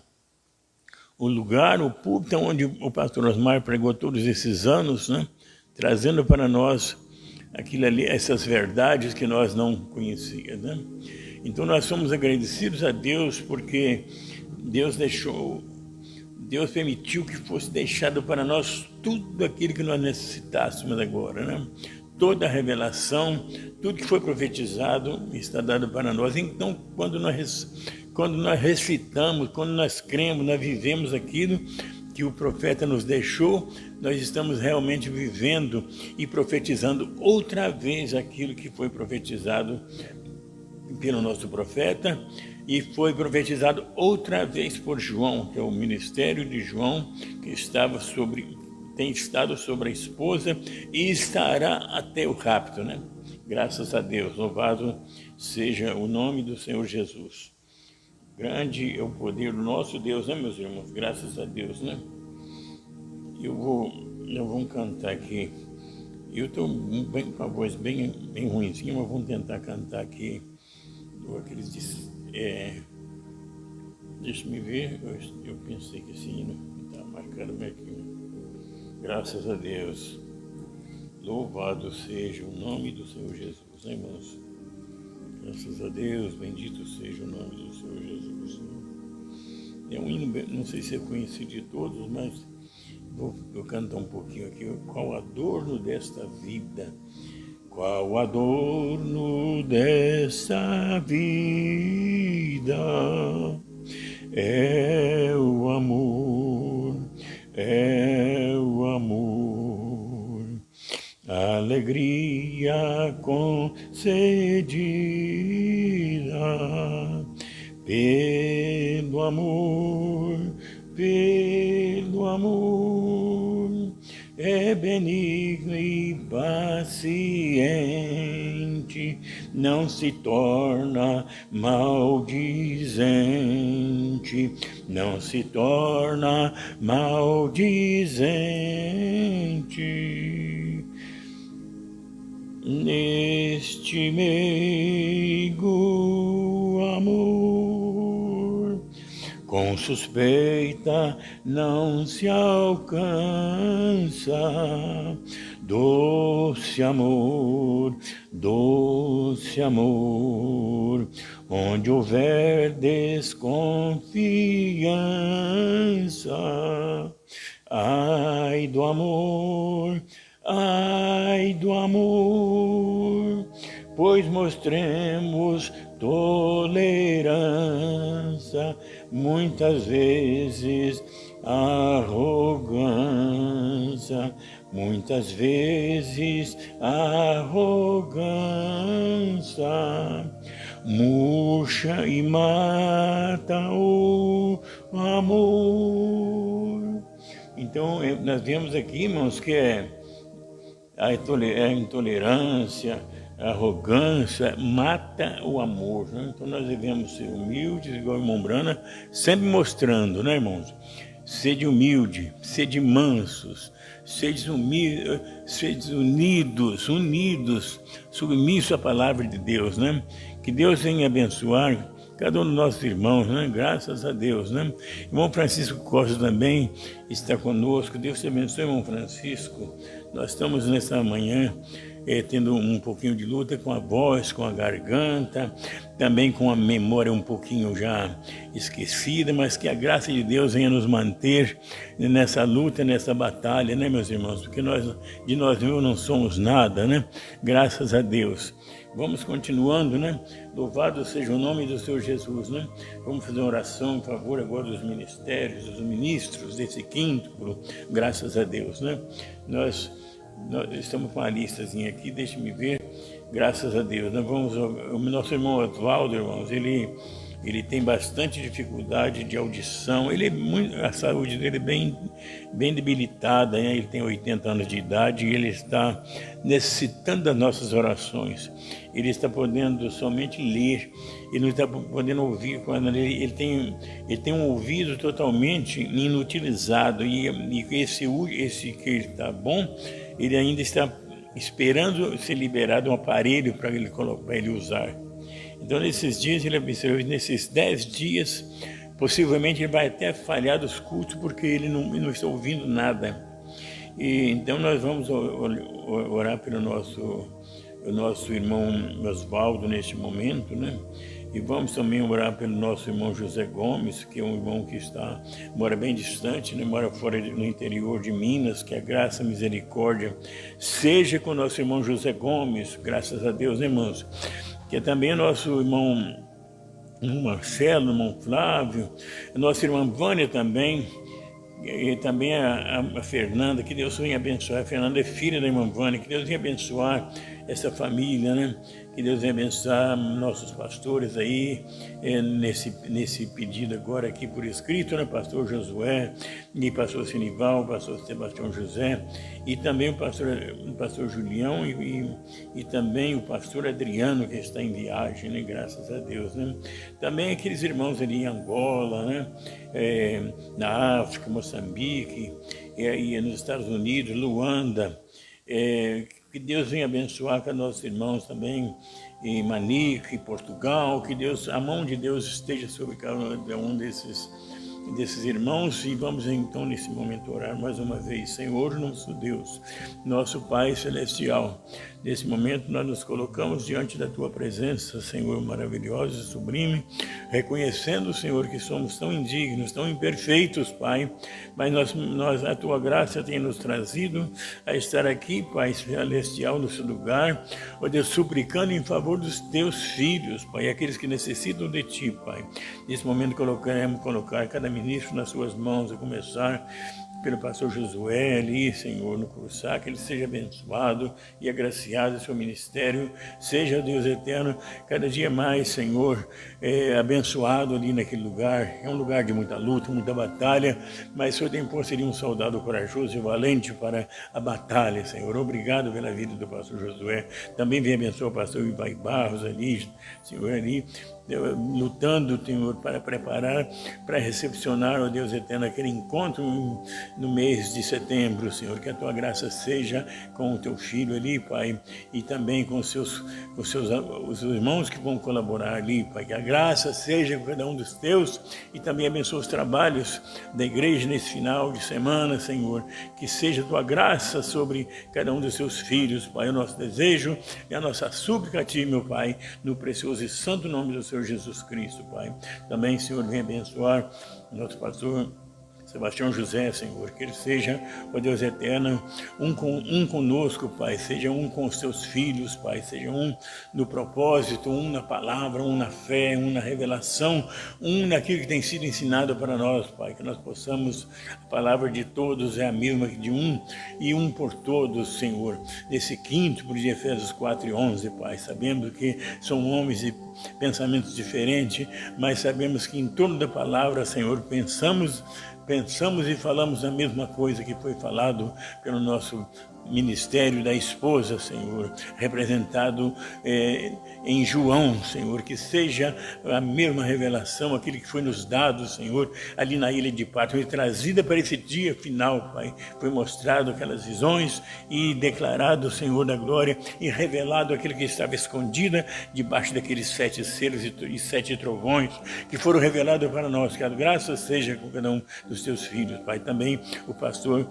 o lugar, o púlpito onde o pastor Osmar pregou todos esses anos, né? Trazendo para nós aquilo ali, essas verdades que nós não conhecíamos, né? Então nós somos agradecidos a Deus porque Deus permitiu que fosse deixado para nós tudo aquilo que nós necessitássemos agora, né? Toda a revelação, tudo que foi profetizado está dado para nós. Então, quando nós recitamos, quando nós cremos, nós vivemos aquilo que o profeta nos deixou, nós estamos realmente vivendo e profetizando outra vez aquilo que foi profetizado pelo nosso profeta, e foi profetizado outra vez por João, que é o ministério de João, que tem estado sobre a esposa e estará até o rapto, né? Graças a Deus, louvado seja o nome do Senhor Jesus. Grande é o poder do nosso Deus, né, meus irmãos? Graças a Deus, né? Nós vamos cantar aqui. Eu estou com a voz bem ruimzinha, mas vamos tentar cantar aqui. Deixa me ver, eu pensei que esse hino está marcado aqui. Graças a Deus. Louvado seja o nome do Senhor Jesus, né, irmãos? Graças a Deus, bendito seja o nome do Senhor Jesus. É um hino, não sei se é conhecido de todos, mas vou cantar um pouquinho aqui. Qual adorno desta vida? Qual adorno desta vida? É o amor, é o amor, alegria concedida pelo amor, é benigno e paciente, não se torna maldizente, não se torna maldizente. Neste meigo amor, com suspeita não se alcança. Doce amor, onde houver desconfiança. Ai do amor, pois mostremos tolerância, muitas vezes arrogância, muitas vezes arrogância, murcha e mata o amor. Então, nós vemos aqui, irmãos, que a intolerância, a arrogância mata o amor, né? Então nós devemos ser humildes, igual o irmão Brana, sempre mostrando, né, irmãos? Sede humilde, sede mansos, sede unidos, submissos à palavra de Deus, né? Que Deus venha abençoar cada um dos nossos irmãos, né? Graças a Deus, né? Irmão Francisco Costa também está conosco. Deus te abençoe, irmão Francisco. Nós estamos nessa manhã tendo um pouquinho de luta com a voz, com a garganta, também com a memória um pouquinho já esquecida, mas que a graça de Deus venha nos manter nessa luta, nessa batalha, né, meus irmãos? Porque de nós mesmos não somos nada, né? Graças a Deus. Vamos continuando, né? Louvado seja o nome do Senhor Jesus, né? Vamos fazer uma oração em favor agora dos ministérios, dos ministros desse quíntuplo, graças a Deus, né? Nós estamos com uma listazinha aqui, deixe-me ver, graças a Deus. Nós vamos, o nosso irmão Oswaldo, irmãos, ele tem bastante dificuldade de audição, a saúde dele é bem debilitada, né? Ele tem 80 anos de idade e ele está necessitando das nossas orações. Ele está podendo somente ler, ele não está podendo ouvir. Ele tem um ouvido totalmente inutilizado e esse que ele está bom, ele ainda está esperando ser liberado um aparelho para ele usar. Então, nesses dias, ele observou, nesses 10 dias, possivelmente ele vai até falhar dos cultos, porque ele não está ouvindo nada. E, então, nós vamos orar pelo nosso irmão Oswaldo neste momento, né? E vamos também orar pelo nosso irmão José Gomes, que é um irmão que mora bem distante, né? Mora fora no interior de Minas. Que a graça e a misericórdia seja com o nosso irmão José Gomes, graças a Deus, né, irmãos? Que é também o nosso irmão Marcelo, irmão Flávio, a nossa irmã Vânia também, e também a Fernanda, que Deus venha abençoar. A Fernanda é filha da irmã Vânia, que Deus venha abençoar essa família, né? Que Deus venha abençoar nossos pastores aí, nesse pedido agora aqui por escrito, né? Pastor Josué, e pastor Sinival, pastor Sebastião José, e também o pastor Julião e também o pastor Adriano, que está em viagem, né? Graças a Deus, né? Também aqueles irmãos ali em Angola, né? Na África, Moçambique, e nos Estados Unidos, Luanda, que Deus venha abençoar cada nossos irmãos também em Manique, em Portugal, que a mão de Deus esteja sobre cada um desses irmãos. E vamos então nesse momento orar mais uma vez. Senhor nosso Deus, nosso Pai Celestial, nesse momento nós nos colocamos diante da Tua presença, Senhor, maravilhoso e sublime, reconhecendo, Senhor, que somos tão indignos, tão imperfeitos, Pai, mas a Tua graça tem nos trazido a estar aqui, Pai Celestial, no seu lugar, ó Deus, suplicando em favor dos Teus filhos, Pai, aqueles que necessitam de Ti, Pai. Nesse momento queremos colocar cada ministro nas Suas mãos, a começar pelo pastor Josué ali, Senhor, no Curuçá, que ele seja abençoado e agraciado, seu ministério seja, Deus eterno, cada dia mais, Senhor, abençoado ali naquele lugar. É um lugar de muita luta, muita batalha, mas o Senhor tem por ser um soldado corajoso e valente para a batalha, Senhor. Obrigado pela vida do pastor Josué. Também vem abençoar o pastor Ibai Barros ali, Senhor, ali, lutando, Senhor, para preparar, para recepcionar, ó Deus eterno, aquele encontro no mês de setembro, Senhor. Que a Tua graça seja com o Teu filho ali, Pai, e também com os irmãos que vão colaborar ali, Pai. Que a graça seja com cada um dos Teus e também abençoe os trabalhos da igreja nesse final de semana, Senhor. Que seja a Tua graça sobre cada um dos Teus filhos, Pai. O nosso desejo e a nossa súplica a Ti, meu Pai, no precioso e santo nome do Senhor Jesus Cristo, Pai. Também, Senhor, venha abençoar o nosso pastor Sebastião José, Senhor, que ele seja, ó Deus eterno, um conosco, Pai, seja um com os Teus filhos, Pai, seja um no propósito, um na palavra, um na fé, um na revelação, um naquilo que tem sido ensinado para nós, Pai, que nós possamos, a palavra de todos é a mesma de um e um por todos, Senhor, nesse quíntuplo de Efésios 4:11, Pai, sabendo que são homens e pensamentos diferentes, mas sabemos que em torno da palavra, Senhor, pensamos pensamos e falamos a mesma coisa que foi falado pelo nosso ministério da esposa, Senhor, representado em João, Senhor, que seja a mesma revelação, aquilo que foi nos dado, Senhor, ali na ilha de Patmos, foi trazida para esse dia final, Pai, foi mostrado aquelas visões e declarado, Senhor da glória, e revelado aquilo que estava escondido debaixo daqueles 7 selos e 7 trovões, que foram revelados para nós, que a graça seja com cada um dos teus filhos, Pai, também o pastor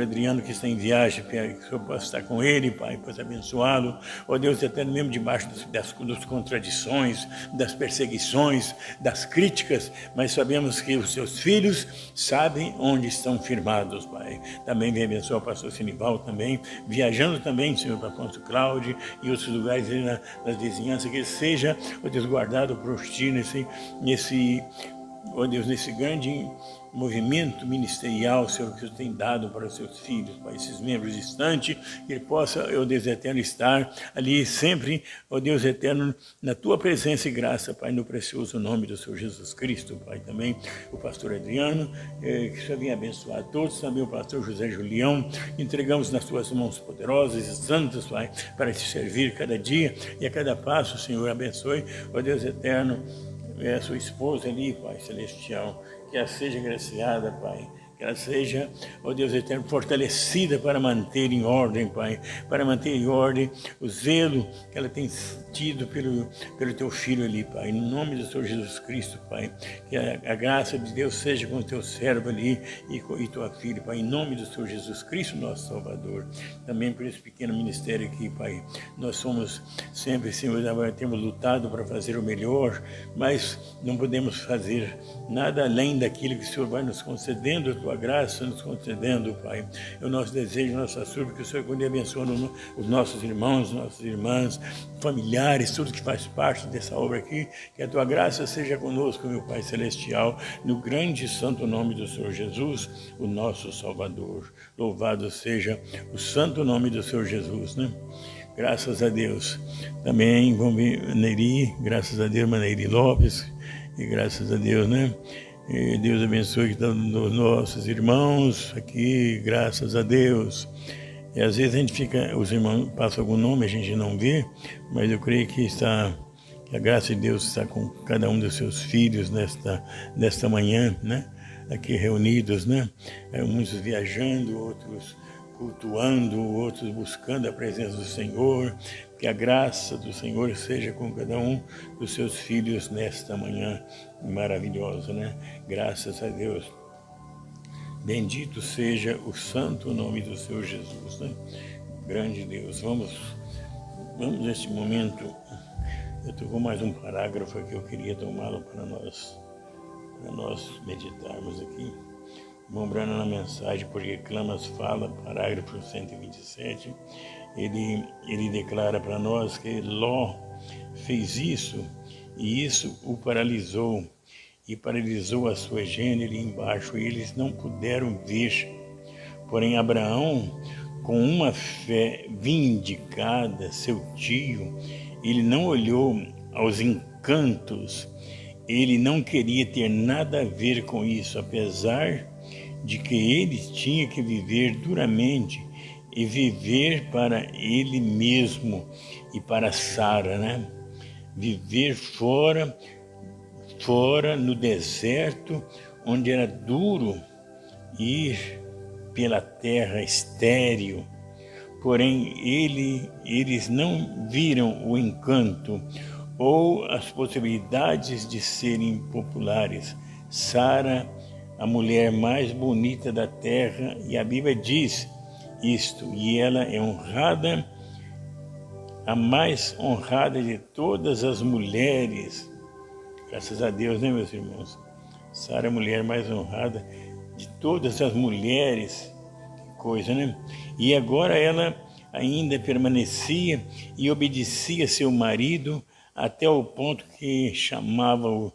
Adriano, que está em viagem, que o Senhor possa estar com ele, Pai, possa abençoá-lo. Ó Deus eterno, mesmo debaixo das contradições, das perseguições, das críticas, mas sabemos que os seus filhos sabem onde estão firmados, Pai. Também vem abençoar o pastor Sinival também, viajando também, Senhor, para Ponto Cláudio e outros lugares ali nas vizinhanças, que ele seja, ó Deus, guardado, protegido ó Deus, nesse grande movimento ministerial, Senhor, que o Senhor tem dado para os seus filhos, para esses membros distantes, que ele possa, ó Deus eterno, estar ali sempre, ó Deus eterno, na tua presença e graça, Pai, no precioso nome do Senhor Jesus Cristo, Pai, também o pastor Adriano, que o Senhor venha abençoar a todos, também o pastor José Julião, entregamos nas tuas mãos poderosas e santas, Pai, para te servir cada dia e a cada passo, Senhor, abençoe, ó Deus eterno, a sua esposa ali, Pai Celestial, que ela seja agraciada, Pai, que ela seja, ó Deus eterno, fortalecida para manter em ordem, Pai, para manter em ordem o zelo que ela tem tido pelo teu filho ali, Pai, no nome do Senhor Jesus Cristo, Pai, que a graça de Deus seja com o teu servo ali e tua filha, Pai, em nome do Senhor Jesus Cristo, nosso Salvador, também por esse pequeno ministério aqui, Pai, nós somos sempre, Senhor, temos lutado para fazer o melhor, mas não podemos fazer nada além daquilo que o Senhor vai nos concedendo, a tua graça nos concedendo, Pai. É o nosso desejo, nossa súplica, que o Senhor continue abençoando os nossos irmãos, nossas irmãs, familiares, tudo que faz parte dessa obra aqui, que a tua graça seja conosco, meu Pai Celestial, no grande e santo nome do Senhor Jesus, o nosso Salvador. Louvado seja o santo nome do Senhor Jesus, né? Graças a Deus. Também vamos ver Neiri, graças a Deus, Neiri Lopes, e graças a Deus, né? E Deus abençoe os nossos irmãos aqui, graças a Deus. E às vezes a gente fica, os irmãos passam algum nome, a gente não vê, mas eu creio que a graça de Deus está com cada um dos seus filhos nesta manhã, né? Aqui reunidos, né? Muitos viajando, outros cultuando, outros buscando a presença do Senhor. Que a graça do Senhor seja com cada um dos seus filhos nesta manhã maravilhosa, né? Graças a Deus. Bendito seja o santo nome do Senhor Jesus, né? Grande Deus. Vamos neste momento, eu estou com mais um parágrafo que eu queria tomá-lo para nós meditarmos aqui. Lembrando na mensagem, porque clamas fala, parágrafo 127, ele declara para nós que Ló fez isso, e isso o paralisou, e paralisou a sua gênere embaixo, e eles não puderam ver. Porém, Abraão, com uma fé vindicada, seu tio, ele não olhou aos encantos, ele não queria ter nada a ver com isso, apesar de que ele tinha que viver duramente e viver para ele mesmo e para Sara, né? Viver fora no deserto, onde era duro ir pela terra estéril. Porém, eles não viram o encanto ou as possibilidades de serem populares. Sara, a mulher mais bonita da terra, e a Bíblia diz isto, e ela é honrada, a mais honrada de todas as mulheres. Graças a Deus, né, meus irmãos? Sara, a mulher mais honrada de todas as mulheres. Que coisa, né? E agora ela ainda permanecia e obedecia seu marido até o ponto que chamava o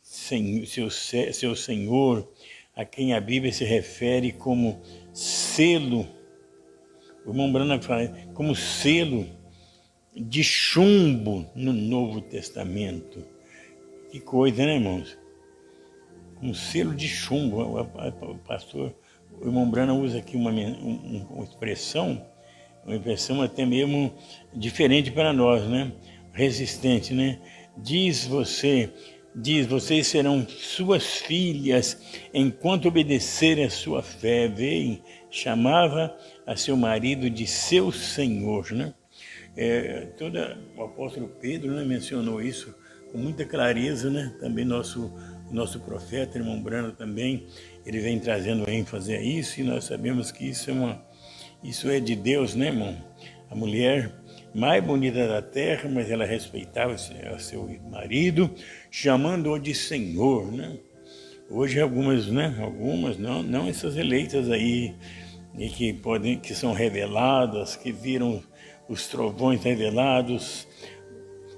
seu senhor, a quem a Bíblia se refere como selo. O irmão Branham fala como selo de chumbo no Novo Testamento. Que coisa, né, irmãos? um selo de chumbo. O pastor, o irmão Branham usa aqui uma expressão até mesmo diferente para nós, né? Resistente, né? Vocês serão suas filhas enquanto obedecerem a sua fé. Veio, chamava a seu marido de seu senhor, né? O apóstolo Pedro, né, mencionou isso com muita clareza, né? Também nosso profeta, irmão Branham, também, ele vem trazendo ênfase a isso, e nós sabemos que isso é de Deus, né, irmão? A mulher mais bonita da terra, mas ela respeitava seu marido, chamando-o de Senhor, né? Hoje algumas, não essas eleitas aí, e que são reveladas, que viram os trovões revelados,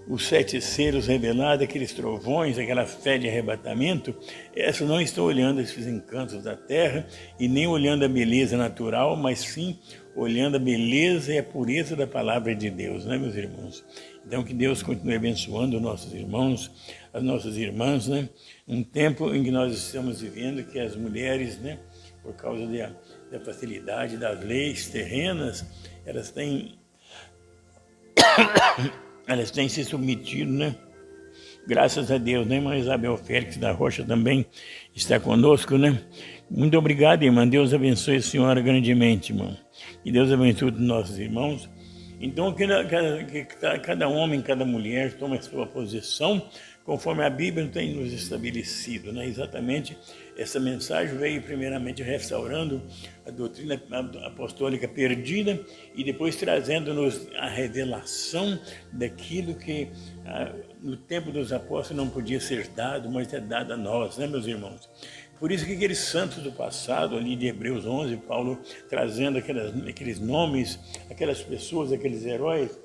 os 7 selos revelados, aqueles trovões, aquela fé de arrebatamento, essas não estão olhando esses encantos da terra e nem olhando a beleza natural, mas sim olhando a beleza e a pureza da palavra de Deus, né, meus irmãos? Então, que Deus continue abençoando os nossos irmãos, as nossas irmãs, né? Um tempo em que nós estamos vivendo que as mulheres, né, por causa da facilidade das leis terrenas, elas têm se submetido, né? Graças a Deus, né? Irmã Isabel Félix da Rocha também está conosco, né? Muito obrigado, irmã. Deus abençoe a senhora grandemente, irmão. Que Deus abençoe os nossos irmãos. Então, que cada homem, cada mulher tome a sua posição, conforme a Bíblia tem nos estabelecido, né? Exatamente, essa mensagem veio primeiramente restaurando a doutrina apostólica perdida e depois trazendo-nos a revelação daquilo que no tempo dos apóstolos não podia ser dado, mas é dado a nós, né, meus irmãos? Por isso que aqueles santos do passado, ali de Hebreus 11, Paulo trazendo aqueles nomes, aquelas pessoas, aqueles heróis,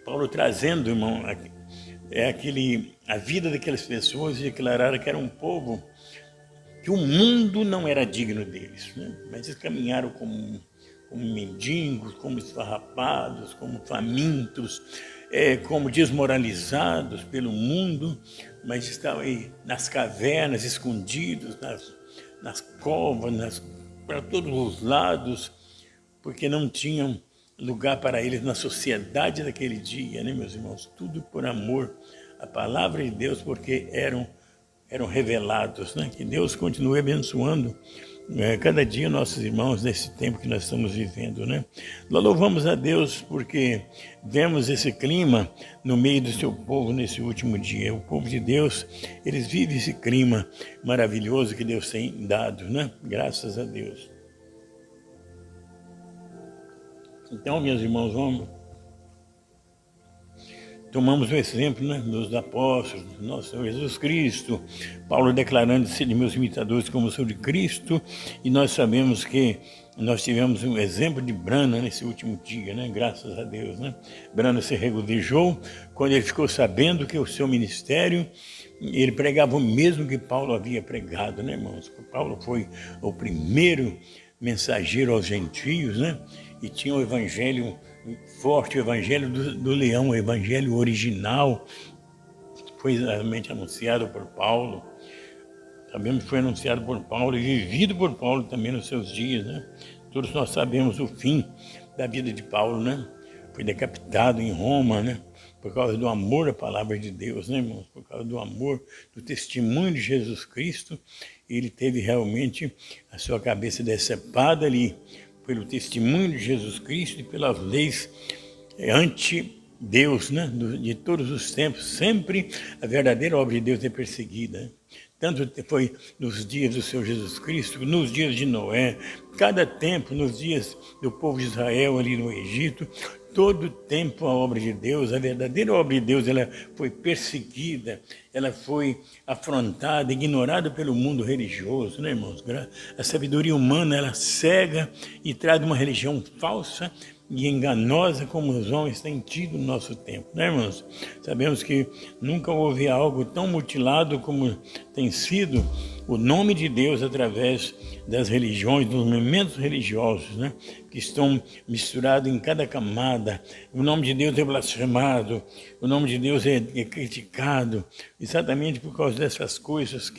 Paulo trazendo, irmão, a vida daquelas pessoas e declararam que era um povo que o mundo não era digno deles, né? Mas eles caminharam como mendigos, como esfarrapados, como famintos, como desmoralizados pelo mundo, mas estavam aí nas cavernas, escondidos, nas covas, para todos os lados, porque não tinham lugar para eles na sociedade daquele dia, né, meus irmãos? Tudo por amor à palavra de Deus, porque eram revelados, né? Que Deus continue abençoando cada dia nossos irmãos nesse tempo que nós estamos vivendo, né? Nós louvamos a Deus porque vemos esse clima no meio do seu povo nesse último dia. O povo de Deus, eles vivem esse clima maravilhoso que Deus tem dado, né? Graças a Deus. Então, meus irmãos, tomamos o exemplo, né, dos apóstolos, do nosso Senhor Jesus Cristo, Paulo declarando-se de meus imitadores como sou de Cristo, e nós sabemos que nós tivemos um exemplo de Branham nesse último dia, né, graças a Deus, né. Branham se regozijou quando ele ficou sabendo que o seu ministério, ele pregava o mesmo que Paulo havia pregado, né, irmãos? Paulo foi o primeiro mensageiro aos gentios, né, e tinha o evangelho forte, o evangelho do leão, o evangelho original, foi realmente anunciado por Paulo. Sabemos que foi anunciado por Paulo e vivido por Paulo também nos seus dias, né? Todos nós sabemos o fim da vida de Paulo, né? Foi decapitado em Roma, né? Por causa do amor à palavra de Deus, né, irmãos? Por causa do amor, do testemunho de Jesus Cristo, ele teve realmente a sua cabeça decepada ali, pelo testemunho de Jesus Cristo e pelas leis anti-Deus, né? De todos os tempos. Sempre a verdadeira obra de Deus é perseguida. Tanto foi nos dias do Senhor Jesus Cristo, nos dias de Noé, cada tempo, nos dias do povo de Israel ali no Egito, todo tempo a obra de Deus, a verdadeira obra de Deus, ela foi perseguida, ela foi afrontada, ignorada pelo mundo religioso, né, irmãos? A sabedoria humana, ela cega e traz uma religião falsa, e enganosa como os homens têm tido no nosso tempo, né, irmãos? Sabemos que nunca houve algo tão mutilado como tem sido o nome de Deus através das religiões, dos movimentos religiosos, né, que estão misturados em cada camada. O nome de Deus é blasfemado, o nome de Deus é criticado, exatamente por causa dessas coisas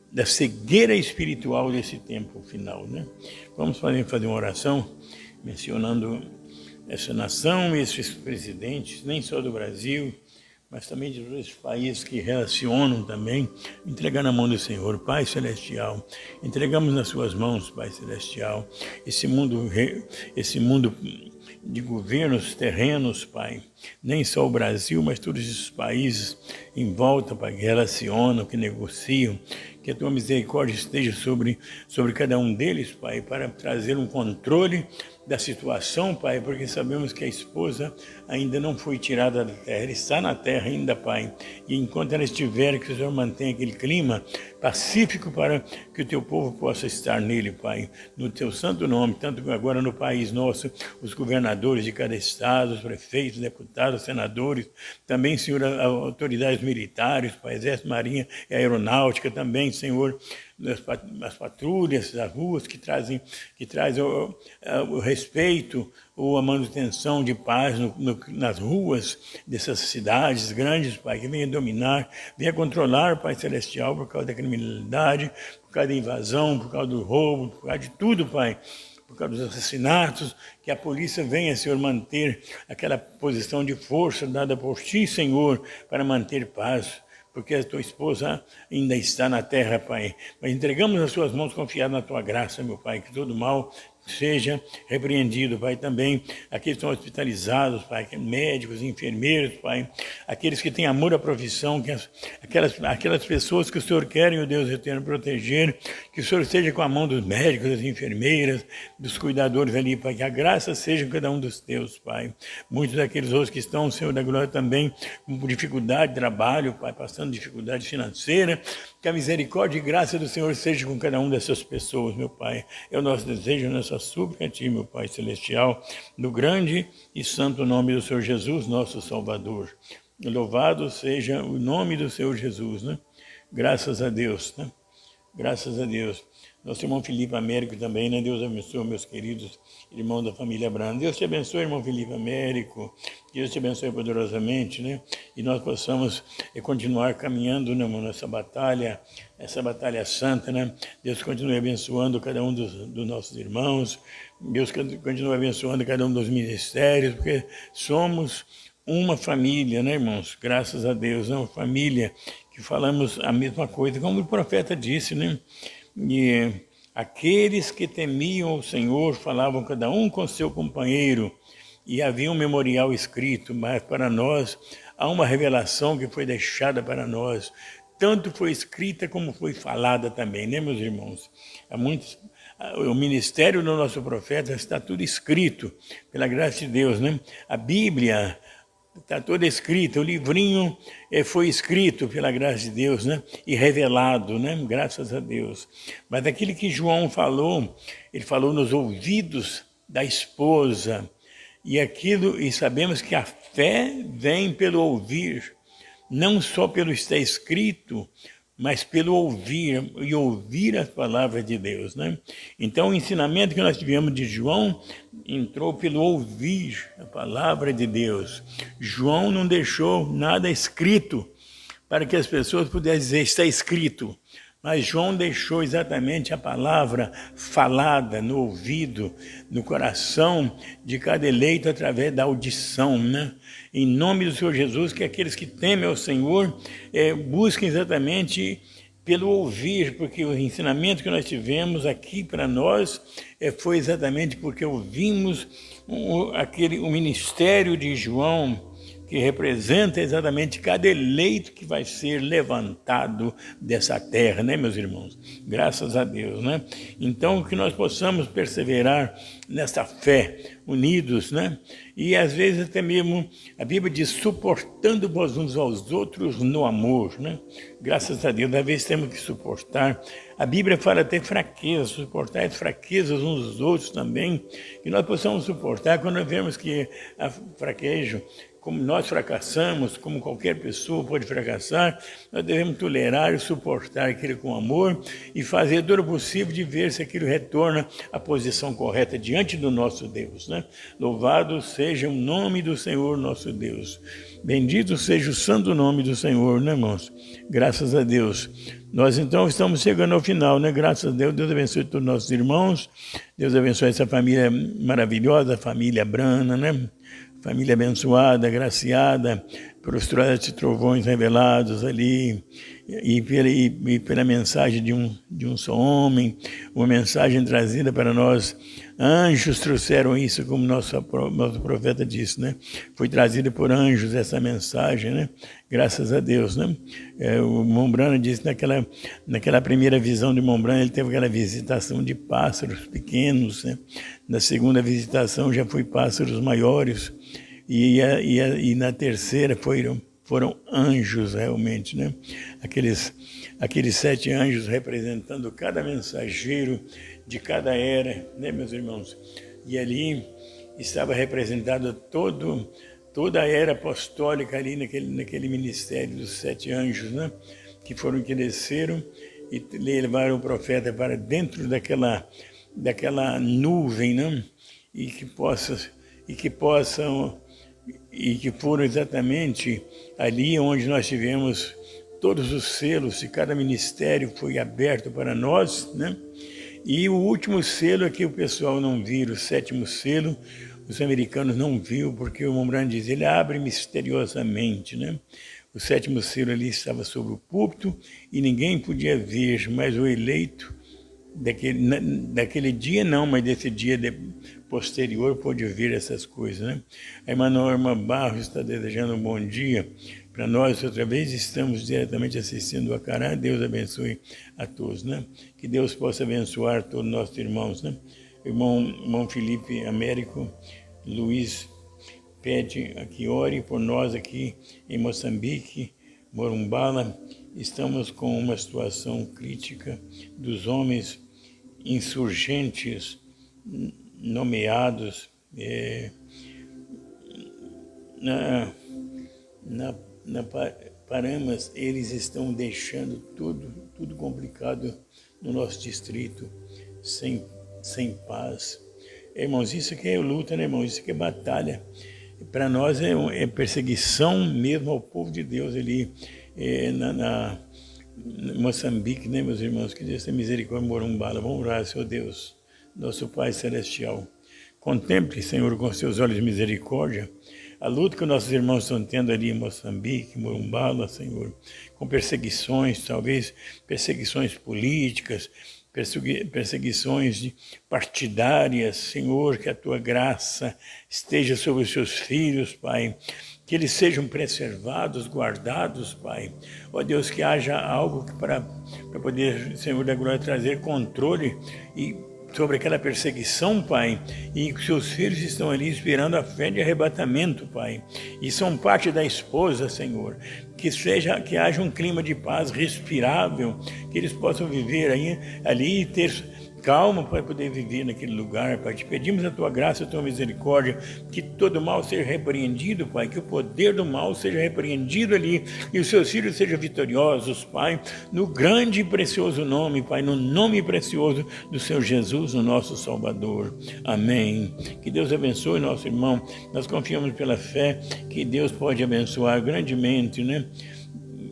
da cegueira espiritual desse tempo final, né? Vamos fazer uma oração mencionando essa nação e esses presidentes, nem só do Brasil, mas também de todos os países que relacionam também, entregar na mão do Senhor, Pai Celestial. Entregamos nas suas mãos, Pai Celestial, esse mundo de governos terrenos, Pai. Nem só o Brasil, mas todos esses países em volta, Pai, que relacionam, que negociam. Que a Tua misericórdia esteja sobre cada um deles, Pai, para trazer um controle da situação, Pai, porque sabemos que a esposa ainda não foi tirada da terra, ela está na terra ainda, Pai. E enquanto ela estiver, que o Senhor mantenha aquele clima pacífico para que o Teu povo possa estar nele, Pai. No Teu santo nome, tanto agora no país nosso, os governadores de cada estado, os prefeitos, deputados, senadores, também, Senhor, autoridades militares, Pai, Exército, Marinha e Aeronáutica também, Senhor, as patrulhas das ruas que trazem o respeito ou a manutenção de paz nas ruas dessas cidades grandes, Pai, que venha dominar, venha controlar, Pai Celestial, por causa da criminalidade, por causa da invasão, por causa do roubo, por causa de tudo, Pai, por causa dos assassinatos, que a polícia venha, Senhor, manter aquela posição de força dada por Ti, Senhor, para manter paz, porque a Tua esposa ainda está na terra, Pai. Mas entregamos nas Suas mãos, confiado na Tua graça, meu Pai, que todo mal seja repreendido, Pai, também aqueles que estão hospitalizados, Pai, médicos, enfermeiros, Pai, aqueles que têm amor à profissão, aquelas pessoas que o Senhor quer, o Deus eterno, proteger, que o Senhor esteja com a mão dos médicos, das enfermeiras, dos cuidadores ali, Pai, que a graça seja em cada um dos Teus, Pai. Muitos daqueles outros que estão, Senhor da glória, também com dificuldade de trabalho, Pai, passando dificuldade financeira, que a misericórdia e graça do Senhor seja com cada uma dessas pessoas, meu Pai. É o nosso desejo, nossa súplica a Ti, meu Pai Celestial, no grande e santo nome do Senhor Jesus, nosso Salvador. Louvado seja o nome do Senhor Jesus, né? Graças a Deus, né? Graças a Deus. Nosso irmão Felipe Américo também, né? Deus abençoe, meus queridos irmãos da família Brando. Deus te abençoe, irmão Felipe Américo. Deus te abençoe poderosamente, né? E nós possamos continuar caminhando, né, nessa batalha, essa batalha santa, né? Deus continue abençoando cada um dos nossos irmãos. Deus continue abençoando cada um dos ministérios, porque somos uma família, né, irmãos? Graças a Deus, né? Uma família que falamos a mesma coisa, como o profeta disse, né? E aqueles que temiam o Senhor falavam cada um com seu companheiro, e havia um memorial escrito, mas para nós há uma revelação que foi deixada para nós, tanto foi escrita como foi falada também, né, meus irmãos? O ministério do nosso profeta está tudo escrito, pela graça de Deus, né? A Bíblia está toda escrita, o livrinho foi escrito pela graça de Deus, né? E revelado, né? Graças a Deus. Mas aquilo que João falou, ele falou nos ouvidos da esposa, e sabemos que a fé vem pelo ouvir, não só pelo estar escrito, mas pelo ouvir, e ouvir as palavras de Deus, né? Então o ensinamento que nós tivemos de João entrou pelo ouvir a palavra de Deus. João não deixou nada escrito para que as pessoas pudessem dizer está escrito, mas João deixou exatamente a palavra falada no ouvido, no coração de cada eleito através da audição, né? Em nome do Senhor Jesus, que aqueles que temem ao Senhor busquem exatamente pelo ouvir, porque o ensinamento que nós tivemos aqui para nós foi exatamente porque ouvimos o ministério de João que representa exatamente cada eleito que vai ser levantado dessa terra, né, meus irmãos? Graças a Deus, né? Então, que nós possamos perseverar nessa fé, unidos, né? E às vezes até mesmo a Bíblia diz suportando uns aos outros no amor, né? Graças a Deus, às vezes temos que suportar. A Bíblia fala até fraqueza, suportar as fraquezas uns dos outros também, que nós possamos suportar quando vemos que a fraquejo, como nós fracassamos, como qualquer pessoa pode fracassar, nós devemos tolerar e suportar aquilo com amor e fazer todo o possível de ver se aquilo retorna à posição correta diante do nosso Deus, né? Louvado seja o nome do Senhor nosso Deus. Bendito seja o santo nome do Senhor, né, irmãos? Graças a Deus. Nós então estamos chegando ao final, né? Graças a Deus. Deus abençoe todos os nossos irmãos. Deus abençoe essa família maravilhosa, a família Brana, né? Família abençoada, agraciada, por estradas de trovões revelados ali, e pela mensagem de um só homem, uma mensagem trazida para nós. Anjos trouxeram isso, como nosso profeta disse, né? Foi trazida por anjos essa mensagem, né? Graças a Deus, né? O Mombrana disse, naquela primeira visão de Mombrana, ele teve aquela visitação de pássaros pequenos, né? Na segunda visitação já foi pássaros maiores, e na terceira foram anjos realmente, né? Aqueles 7 anjos representando cada mensageiro de cada era, né, meus irmãos? E ali estava representada toda a era apostólica ali naquele ministério dos 7 anjos, né? Que desceram e levaram o profeta para dentro daquela nuvem, né? E que foram exatamente ali onde nós tivemos todos os selos, e cada ministério foi aberto para nós, né? E o último selo é que o pessoal não viu, o 7º selo, os americanos não viram, porque o Mombrana diz, ele abre misteriosamente, né? O 7º selo ali estava sobre o púlpito e ninguém podia ver, mas o eleito daquele dia não, mas desse dia posterior pôde ver essas coisas, né? A irmã Norma Barros está desejando um bom dia para nós. Outra vez estamos diretamente assistindo o Acará. Deus abençoe a todos, né? Que Deus possa abençoar todos os nossos irmãos, né? Irmão Felipe Américo Luiz pede que ore por nós aqui em Moçambique, Morumbala. Estamos com uma situação crítica dos homens insurgentes nomeados na Paramas. Eles estão deixando tudo complicado no nosso distrito, sem paz. Irmãos, isso aqui é luta, né, irmãos? Isso aqui é batalha. Para nós é perseguição mesmo ao povo de Deus ali na Moçambique, né, meus irmãos? Que Deus tenha misericórdia, Morumbala. Vamos orar, Senhor Deus, nosso Pai Celestial. Contemple, Senhor, com seus olhos de misericórdia, a luta que nossos irmãos estão tendo ali em Moçambique, Morumbala, Senhor, com perseguições, talvez perseguições políticas, perseguições partidárias. Senhor, que a Tua graça esteja sobre os Seus filhos, Pai, que eles sejam preservados, guardados, Pai. Ó Deus, que haja algo para poder, Senhor da glória, trazer controle sobre aquela perseguição, Pai, e que seus filhos estão ali esperando a fé de arrebatamento, Pai, e são parte da esposa, Senhor. Que haja um clima de paz respirável, que eles possam viver ali e ter calma para poder viver naquele lugar, Pai. Te pedimos a Tua graça, a Tua misericórdia, que todo mal seja repreendido, Pai, que o poder do mal seja repreendido ali e os seus filhos sejam vitoriosos, Pai, no grande e precioso nome, Pai, no nome precioso do Senhor Jesus, o nosso Salvador. Amém. Que Deus abençoe nosso irmão. Nós confiamos pela fé que Deus pode abençoar grandemente, né?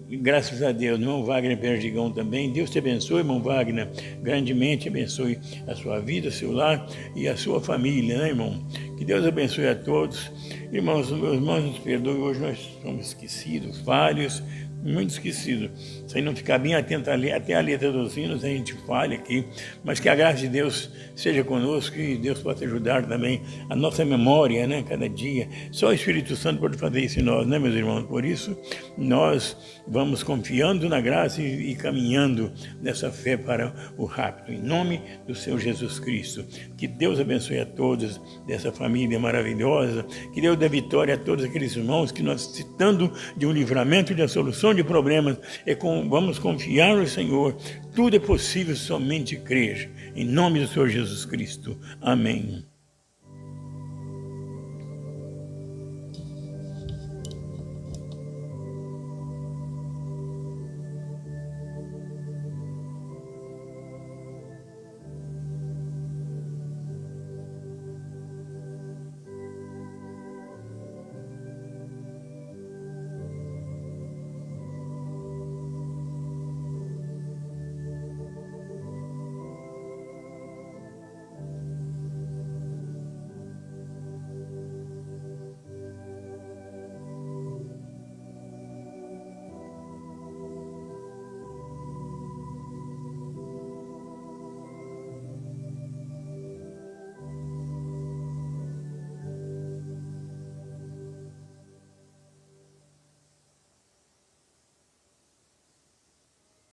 Graças a Deus, irmão Wagner Perdigão também. Deus te abençoe, irmão Wagner, grandemente abençoe a sua vida, seu lar e a sua família, né, irmão? Que Deus abençoe a todos. Irmãos, meus irmãos, nos perdoem, hoje nós somos esquecidos, falhos, muito esquecidos. Se não ficar bem atento até a letra dos hinos, a gente falha aqui, mas que a graça de Deus seja conosco e Deus possa ajudar também a nossa memória, né, cada dia. Só o Espírito Santo pode fazer isso em nós, né, meus irmãos? Por isso, nós vamos confiando na graça e caminhando nessa fé para o rapto, em nome do Senhor Jesus Cristo. Que Deus abençoe a todos dessa família maravilhosa, que Deus dê vitória a todos aqueles irmãos que nós citando de um livramento, de uma solução de problemas, vamos confiar no Senhor. Tudo é possível, somente crer. Em nome do Senhor Jesus Cristo. Amém.